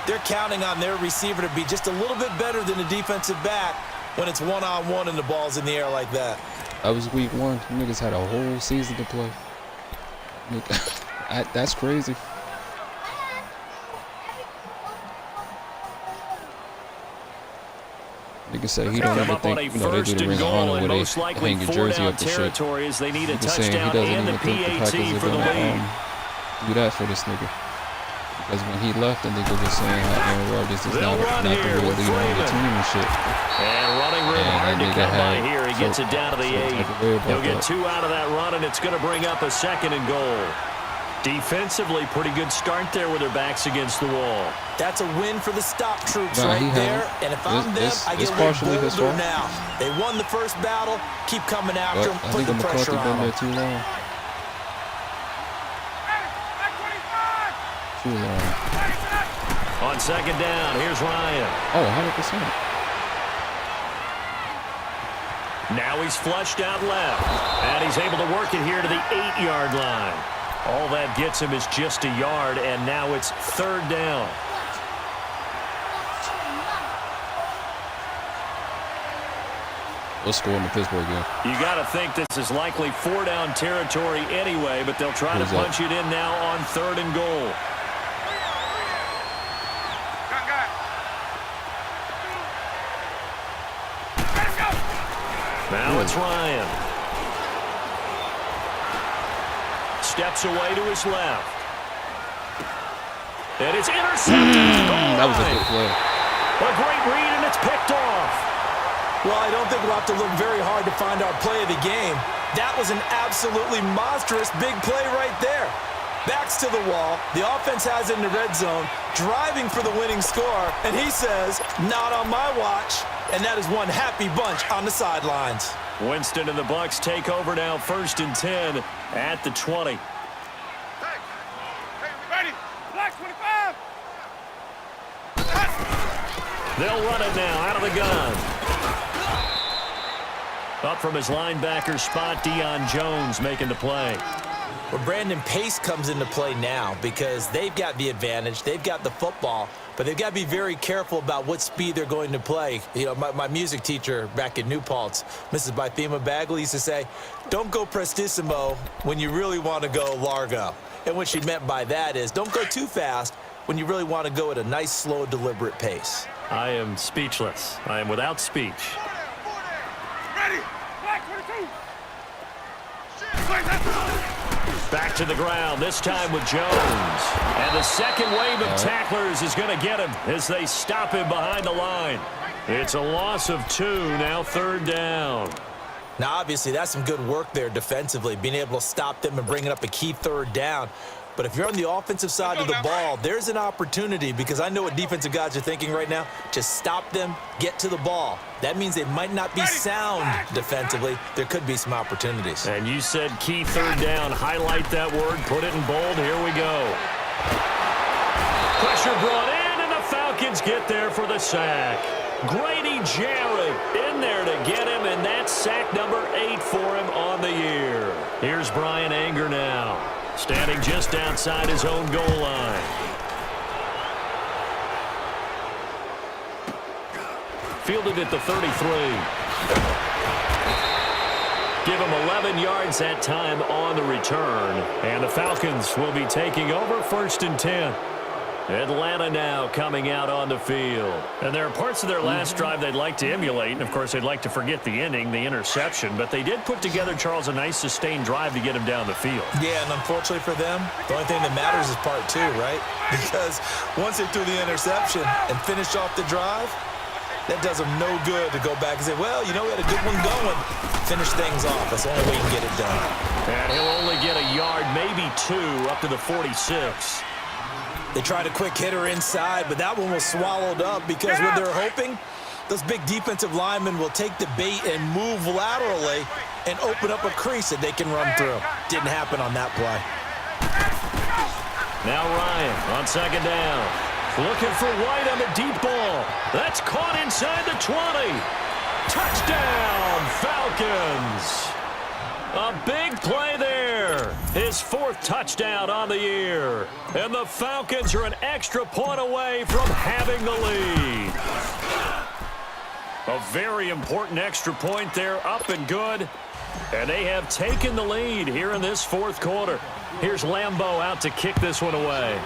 they're counting on their receiver to be just a little bit better than a defensive back when it's one-on-one and the ball's in the air like that. That was week 1. Niggas had a whole season to play. That's crazy. Niggas say he don't even think, they do the Ring of Honor where they hang your jersey up the shit. Niggas saying he doesn't even think the Packers are gonna do that for this nigga. Because when he left, the nigga was saying how Aaron Rodgers is not the real leader on the team and shit. And running room hard to come by here. He gets it down to the 8. He'll get 2 out of that run, and it's going to bring up a 2nd and goal. Defensively, pretty good start there with their backs against the wall. That's a win for the stop troops right there. And if I'm them, I get a little bolder now. They won the first battle. Keep coming after them. Put the pressure on them. Too long. Too long. On 2nd down, here's Ryan. Oh, 100%. Now he's flushed out left. And he's able to work it here to the 8-yard line. All that gets him is just a yard, and now it's 3rd down. We'll score in the Pittsburgh game. You got to think this is likely 4-down territory anyway, but they'll try to punch it in now on 3rd and goal. Now it's Ryan. Steps away to his left. And it's intercepted. That was a good play. A great read, and it's picked off. Well, I don't think we'll have to look very hard to find our play of the game. That was an absolutely monstrous big play right there. Backs to the wall. The offense has it in the red zone, driving for the winning score. And he says, not on my watch. And that is one happy bunch on the sidelines. Winston and the Bucs take over now, 1st and 10 at the 20. Hey, ready? Black 25. They'll run it now out of the gun. Up from his linebacker spot, Deion Jones making the play. Well, Brandon, pace comes into play now because they've got the advantage. They've got the football, but they've got to be very careful about what speed they're going to play. You know, my music teacher back in New Paltz, Mrs. Bythema Bagley, used to say, don't go prestissimo when you really want to go largo. And what she meant by that is don't go too fast when you really want to go at a nice, slow, deliberate pace. I am speechless. I am without speech. Ready. Black 22. Back to the ground, this time with Jones. And the second wave of tacklers is going to get him as they stop him behind the line. It's a loss of 2, now 3rd down. Now, obviously, that's some good work there defensively, being able to stop them and bringing up a key 3rd down. But if you're on the offensive side of the ball, there's an opportunity because I know what defensive guys are thinking right now. Just stop them, get to the ball. That means they might not be sound defensively. There could be some opportunities. And you said key 3rd down. Highlight that word, put it in bold. Here we go. Pressure brought in, and the Falcons get there for the sack. Grady Jarrett in there to get him, and that's sack number 8 for him on the year. Here's Brian Anger now, standing just outside his own goal line. Fielded at the 33. Give him 11 yards that time on the return. And the Falcons will be taking over 1st and 10. Atlanta now coming out on the field. And there are parts of their last drive they'd like to emulate. And, of course, they'd like to forget the ending, the interception. But they did put together, Charles, a nice sustained drive to get him down the field. Yeah, and unfortunately for them, the only thing that matters is part 2, right? Because once they threw the interception and finished off the drive, that does them no good to go back and say, well, you know, we had a good one going. Finish things off. That's the only way you can get it done. And he'll only get a yard, maybe 2, up to the 46. They tried a quick hitter inside, but that one was swallowed up because what they're hoping, those big defensive linemen will take the bait and move laterally and open up a crease that they can run through. Didn't happen on that play. Now Ryan on 2nd down. Looking for White on the deep ball. That's caught inside the 20. Touchdown, Falcons. A big play there. His 4th touchdown on the year. And the Falcons are an extra point away from having the lead. A very important extra point there, up and good. And they have taken the lead here in this 4th quarter. Here's Lambeau out to kick this one away.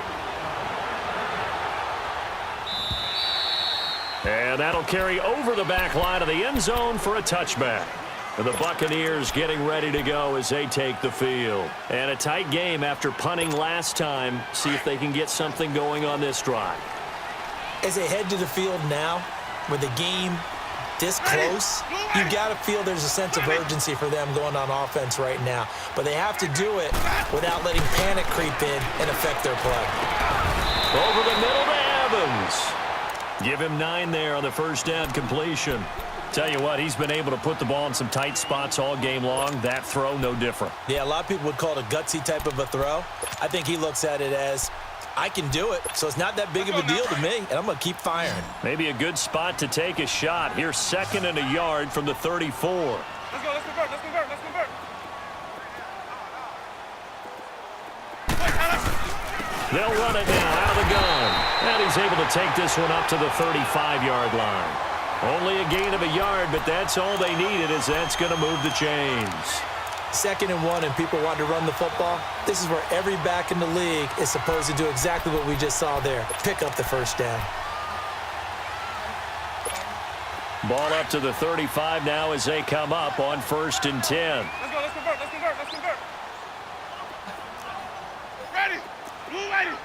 And that'll carry over the back line of the end zone for a touchback. And the Buccaneers getting ready to go as they take the field. And a tight game after punting last time. See if they can get something going on this drive. As they head to the field now, with the game this close, you got to feel there's a sense of urgency for them going on offense right now. But they have to do it without letting panic creep in and affect their play. Over the middle to Evans. Give him 9 there on the 1st down completion. Tell you what, he's been able to put the ball in some tight spots all game long. That throw, no different. Yeah, a lot of people would call it a gutsy type of a throw. I think he looks at it as, I can do it, so it's not that big of a deal to me, and I'm going to keep firing. Maybe a good spot to take a shot. Here's 2nd and a yard from the 34. Let's go, let's convert, let's convert, let's convert. They'll run it now out of the gun. And he's able to take this one up to the 35-yard line. Only a gain of a yard, but that's all they needed, as that's going to move the chains. 2nd and 1, and people want to run the football. This is where every back in the league is supposed to do exactly what we just saw there. Pick up the 1st down. Ball up to the 35 now as they come up on 1st and 10. Let's go, let's convert, let's convert, let's convert. Ready, blue ready.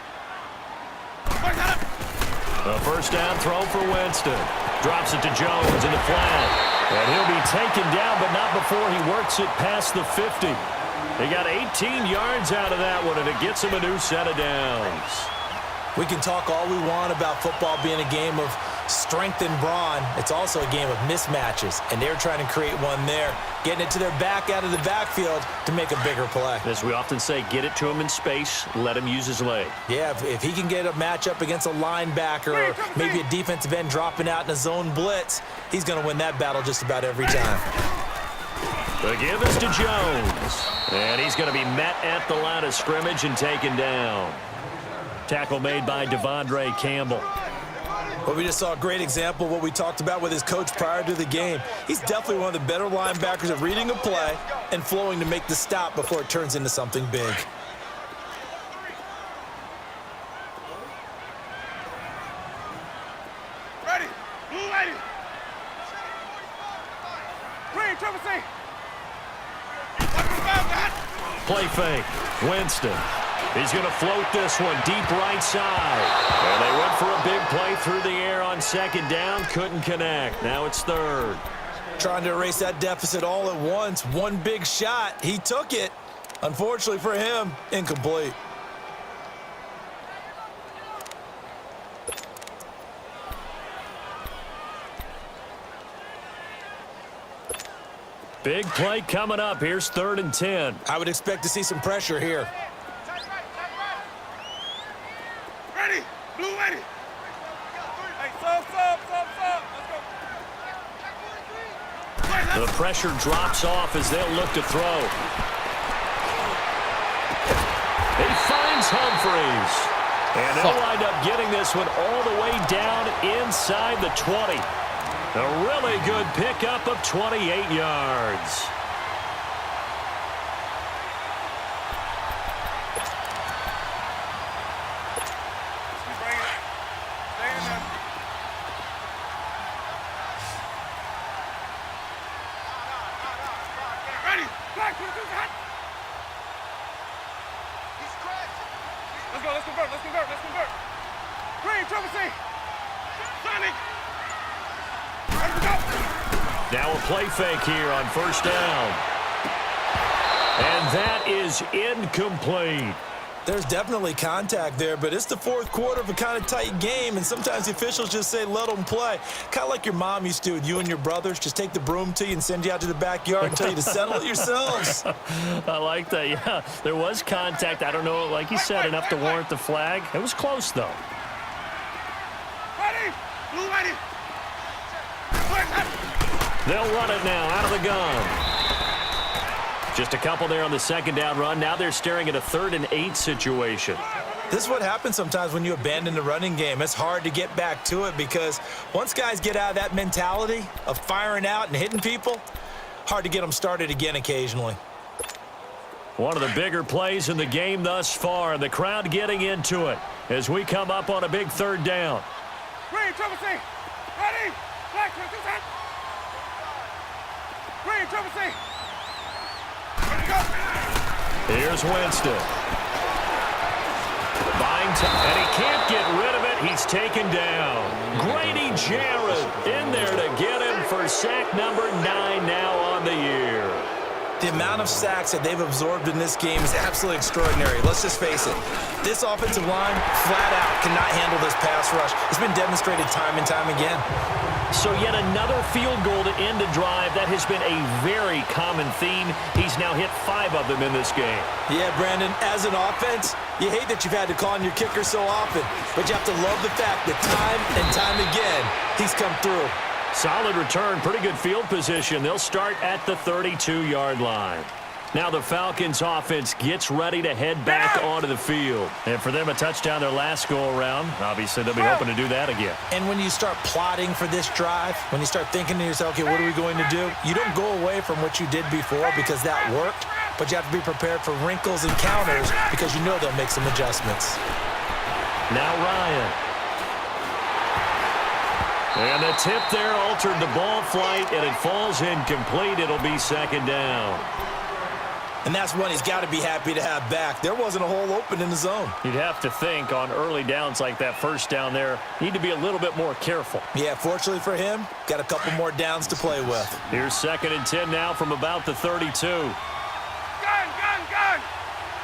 A 1st down throw for Winston. Drops it to Jones in the flat. And he'll be taken down, but not before he works it past the 50. He got 18 yards out of that one, and it gets him a new set of downs. We can talk all we want about football being a game of strength and brawn. It's also a game of mismatches, and they're trying to create one there, getting it to their back out of the backfield to make a bigger play. As we often say, get it to him in space, let him use his leg. Yeah, if he can get a matchup against a linebacker or maybe a defensive end dropping out in a zone blitz, he's going to win that battle just about every time. The give is to Jones. And he's going to be met at the line of scrimmage and taken down. Tackle made by Devondre Campbell. Well, we just saw a great example of what we talked about with his coach prior to the game. He's definitely one of the better linebackers at reading a play and flowing to make the stop before it turns into something big. Ready. Blue lady. Green, triple C. Play fake. Winston. He's going to float this one deep right side. And they went for a big play through the air on second down. Couldn't connect. Now it's third. Trying to erase that deficit all at once. One big shot. He took it. Unfortunately for him, incomplete. Big play coming up. Here's 3rd and 10. I would expect to see some pressure here. Ready. Blue lady. Hey, sub. Let's go. The pressure drops off as they'll look to throw. He finds Humphreys. And they'll wind up getting this one all the way down inside the 20. A really good pickup of 28 yards. Let's convert. Green, triple C. Sonic. Now a play fake here on 1st down. And that is incomplete. There's definitely contact there, but it's the 4th quarter of a kind of tight game, and sometimes the officials just say, let them play. Kind of like your mom used to with you and your brothers. Just take the broom to you and send you out to the backyard and tell you to settle it yourselves. I like that, yeah. There was contact. I don't know, like you said, enough to warrant the flag. It was close, though. Ready. Blue ready. They'll run it now out of the gun. Just a couple there on the 2nd down run. Now they're staring at a 3rd and 8 situation. This is what happens sometimes when you abandon the running game. It's hard to get back to it because once guys get out of that mentality of firing out and hitting people, hard to get them started again occasionally. One of the bigger plays in the game thus far, and the crowd getting into it as we come up on a big 3rd down. Green, triple C. Ready. Black, Green, triple C. Here's Winston. Buying time, and he can't get rid of it. He's taken down. Grady Jarrett in there to get him for sack number 9 now on the year. The amount of sacks that they've absorbed in this game is absolutely extraordinary. Let's just face it. This offensive line, flat out, cannot handle this pass rush. It's been demonstrated time and time again. So yet another field goal to end a drive. That has been a very common theme. He's now hit 5 of them in this game. Yeah, Brandon, as an offense, you hate that you've had to call on your kicker so often, but you have to love the fact that time and time again, he's come through. Solid return, pretty good field position. They'll start at the 32-yard line. Now the Falcons offense gets ready to head back onto the field. And for them, a touchdown their last go-around. Obviously, they'll be hoping to do that again. And when you start plotting for this drive, when you start thinking to yourself, okay, what are we going to do? You don't go away from what you did before because that worked, but you have to be prepared for wrinkles and counters because you know they'll make some adjustments. Now Ryan. And the tip there altered the ball flight, and it falls incomplete. It'll be 2nd down. And that's one he's got to be happy to have back. There wasn't a hole open in the zone. You'd have to think on early downs like that 1st down there, need to be a little bit more careful. Yeah, fortunately for him, got a couple more downs to play with. Here's 2nd and 10 now from about the 32. Gun.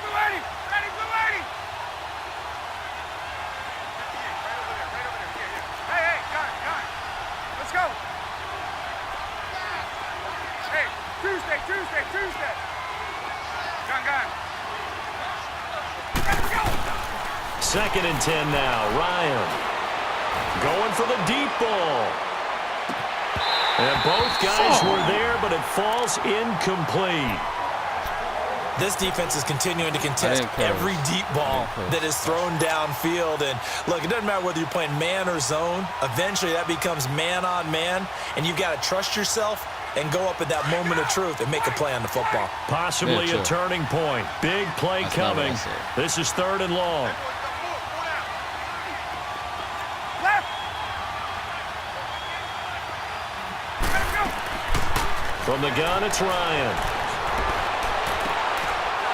Blue lady. Ready, blue lady. Hey, gun. Let's go. Hey, Tuesday. Gun. Let's go. 2nd and 10 now. Ryan going for the deep ball. And both guys were there, but it falls incomplete. This defense is continuing to contest every deep ball that is thrown downfield. And, look, it doesn't matter whether you're playing man or zone. Eventually, that becomes man on man, and you've got to trust yourself and go up at that moment of truth and make a play on the football. Possibly a turning point. Big play coming. This is 3rd and long. From the gun, it's Ryan.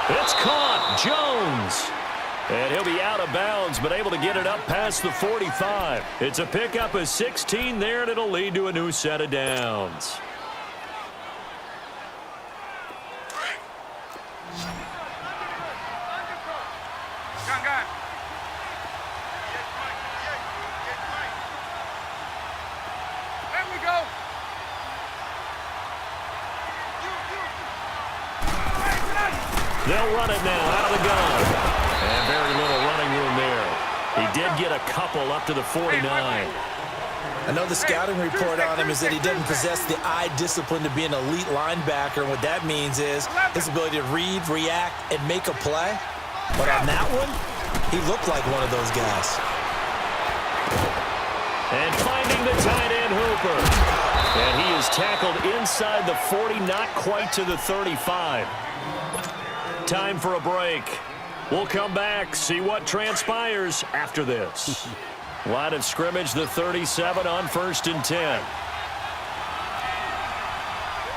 It's caught. Jones. And he'll be out of bounds, but able to get it up past the 45. It's a pickup of 16 there, and it'll lead to a new set of downs. They'll run it now out of the gun. And very little running room there. He did get a couple up to the 49. I know the scouting report on him is that he doesn't possess the eye discipline to be an elite linebacker. And what that means is his ability to read, react, and make a play. But on that one, he looked like one of those guys. And finding the tight end Hooper. And he is tackled inside the 40, not quite to the 35. Time for a break. We'll come back, see what transpires after this. Line of scrimmage, the 37 on 1st and 10.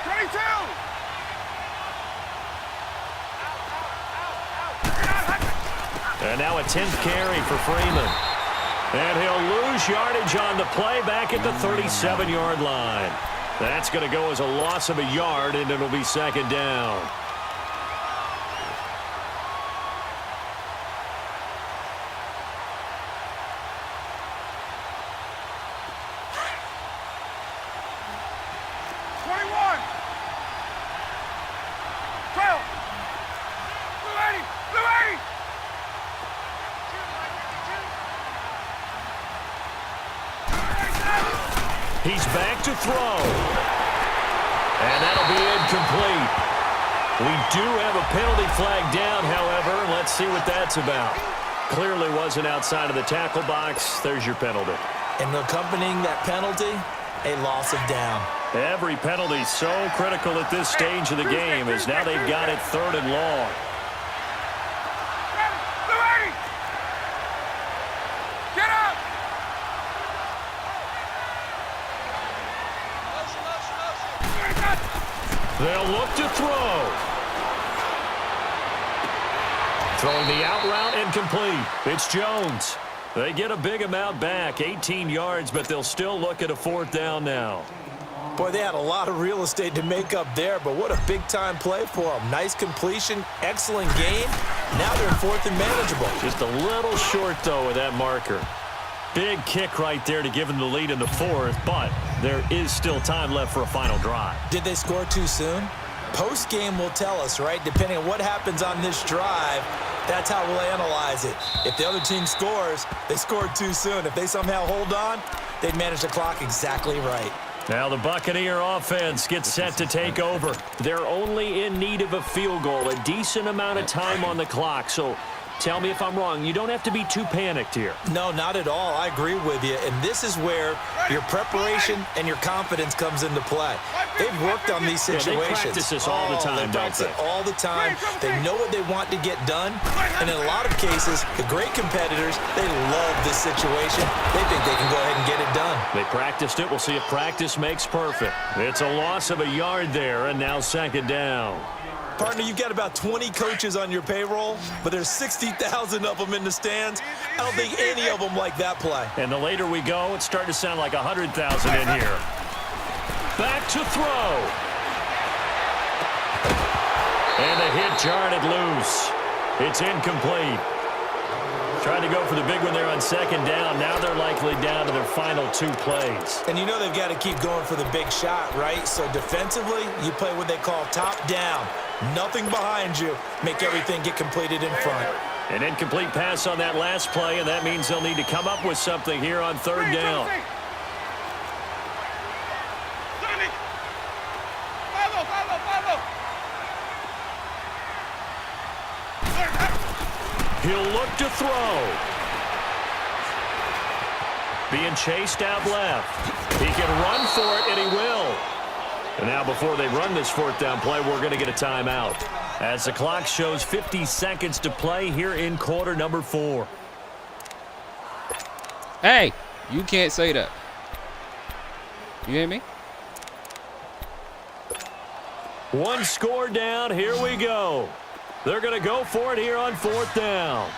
22! And now a 10th carry for Freeman. And he'll lose yardage on the play back at the 37-yard line. That's going to go as a loss of a yard, and it'll be 2nd down. He's back to throw. And that'll be incomplete. We do have a penalty flag down, however. Let's see what that's about. Clearly wasn't outside of the tackle box. There's your penalty. And accompanying that penalty, a loss of down. Every penalty so critical at this stage of the game as now they've got it 3rd and long. They'll look to throw. Throwing the out route incomplete. It's Jones. They get a big amount back, 18 yards, but they'll still look at a 4th down now. Boy, they had a lot of real estate to make up there, but what a big-time play for them. Nice completion, excellent gain. Now they're in 4th and manageable. Just a little short, though, with that marker. Big kick right there to give them the lead in the 4th, but there is still time left for a final drive. Did they score too soon? Post-game will tell us, right? Depending on what happens on this drive, that's how we'll analyze it. If the other team scores, they scored too soon. If they somehow hold on, they'd manage the clock exactly right. Now the Buccaneer offense gets set to take over. They're only in need of a field goal, a decent amount of time on the clock, so tell me if I'm wrong. You don't have to be too panicked here. No, not at all. I agree with you. And this is where your preparation and your confidence comes into play. They've worked on these situations. Yeah, they practice this all the time, they practice it all the time. They know what they want to get done. And in a lot of cases, the great competitors, they love this situation. They think they can go ahead and get it done. They practiced it. We'll see if practice makes perfect. It's a loss of a yard there, and now 2nd down. Partner, you've got about 20 coaches on your payroll, but there's 60,000 of them in the stands. I don't think any of them like that play. And the later we go, it's starting to sound like 100,000 in here. Back to throw. And a hit jarred it loose. It's incomplete. Tried to go for the big one there on 2nd down. Now they're likely down to their final 2 plays. And you know they've got to keep going for the big shot, right? So defensively, you play what they call top down. Nothing behind you. Make everything get completed in front. An incomplete pass on that last play, and that means they'll need to come up with something here on 3rd down. He'll look to throw. Being chased out left. He can run for it, and he will. And now before they run this fourth down play, we're going to get a timeout. As the clock shows 50 seconds to play here in quarter number 4. Hey, you can't say that. You hear me? One score down. Here we go. They're going to go for it here on fourth down.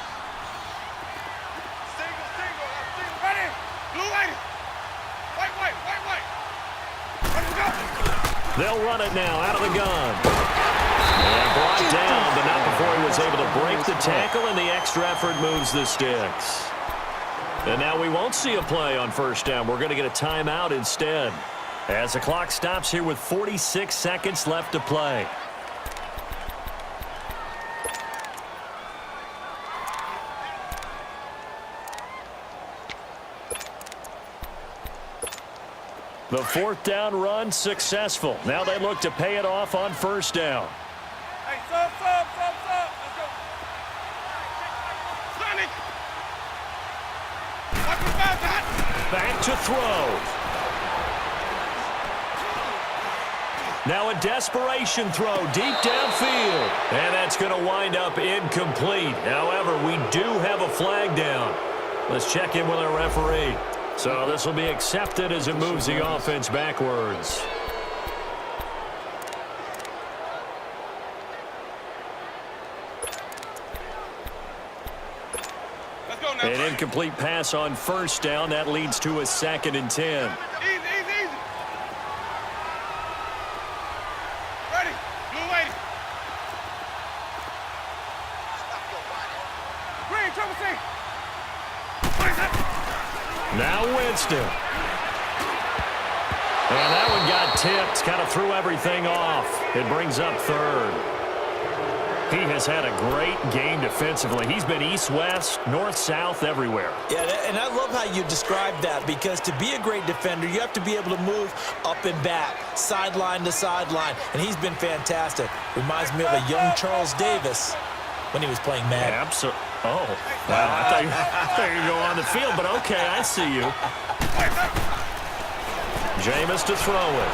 Ready? Blue light. White. Let's go. They'll run it now out of the gun. And brought down, but not before he was able to break the tackle, and the extra effort moves the sticks. And now we won't see a play on first down. We're going to get a timeout instead. As the clock stops here with 46 seconds left to play. The fourth down run successful. Now they look to pay it off on first down. Hey, sub. Let's go. Sonic. Back to throw. Now a desperation throw deep downfield. And that's going to wind up incomplete. However, we do have a flag down. Let's check in with our referee. So this will be accepted as it moves the offense backwards. Let's go now. An incomplete pass on first down. That leads to a 2nd and 10. Easy. Ready? Blue lady. Green, triple C. Now Winston. And that one got tipped. Kind of threw everything off. It brings up third. He has had a great game defensively. He's been east-west, north-south, everywhere. Yeah, and I love how you described that, because to be a great defender, you have to be able to move up and back, sideline to sideline, and he's been fantastic. Reminds me of a young Charles Davis when he was playing Madden. Absolutely. Oh, wow. I thought you were going to go on the field, but okay, I see you. Jameis to throw it.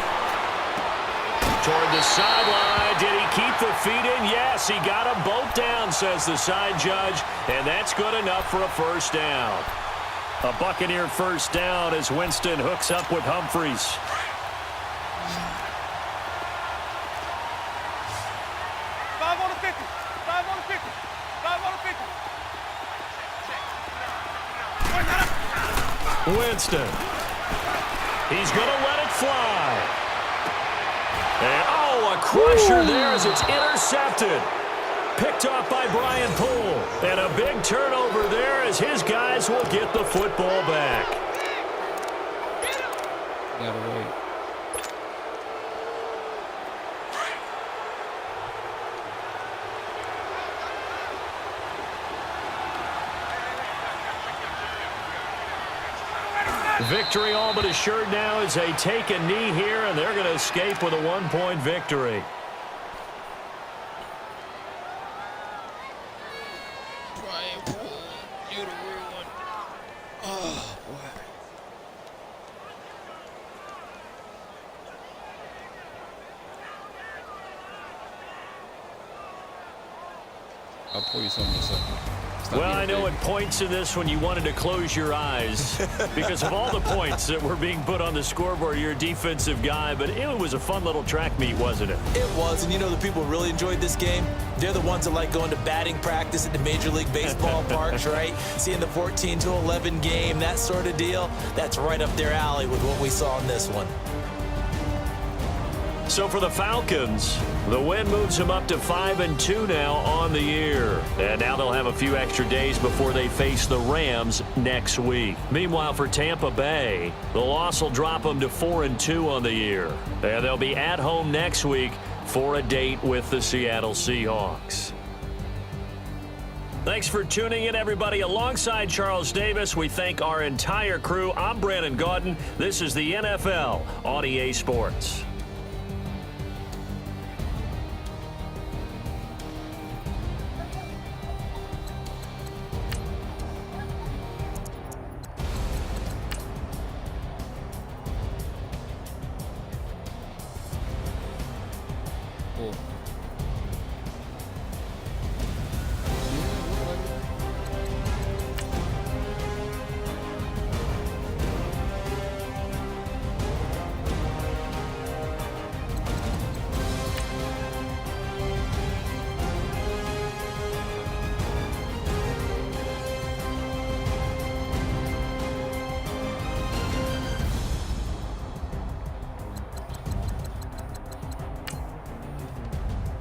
Toward the sideline. Did he keep the feet in? Yes, he got them both down, says the side judge, and that's good enough for a first down. A Buccaneer first down as Winston hooks up with Humphries. 5 on the 50. 5 on the 50. 5 on the 50. Winston. He's going to let it fly. And, oh, a crusher there as it's intercepted. Picked off by Brian Poole. And a big turnover there as his guys will get the football back. Gotta wait. Victory all but assured now as they take a knee here, and they're going to escape with a 1-point victory. Brian Poole, you're the real one. Oh, boy. I'll pour you something in a second. Well, I know at points in this when you wanted to close your eyes because of all the points that were being put on the scoreboard. You're a defensive guy, but it was a fun little track meet, wasn't it? It was, and you know the people who really enjoyed this game? They're the ones that like going to batting practice at the Major League Baseball parks, right? Seeing the 14-11 game, that sort of deal. That's right up their alley with what we saw in this one. So for the Falcons, the win moves them up to 5-2 now on the year. And now they'll have a few extra days before they face the Rams next week. Meanwhile, for Tampa Bay, the loss will drop them to 4-2 on the year. And they'll be at home next week for a date with the Seattle Seahawks. Thanks for tuning in, everybody. Alongside Charles Davis, we thank our entire crew. I'm Brandon Gaudin. This is the NFL on EA Sports.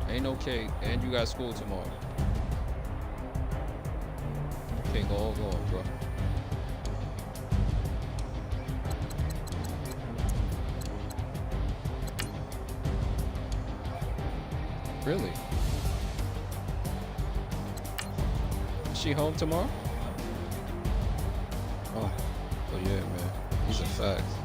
Ain't no cake, and you got school tomorrow. Can't all go on, bro. Really? Is she home tomorrow? Oh yeah, man. These are facts.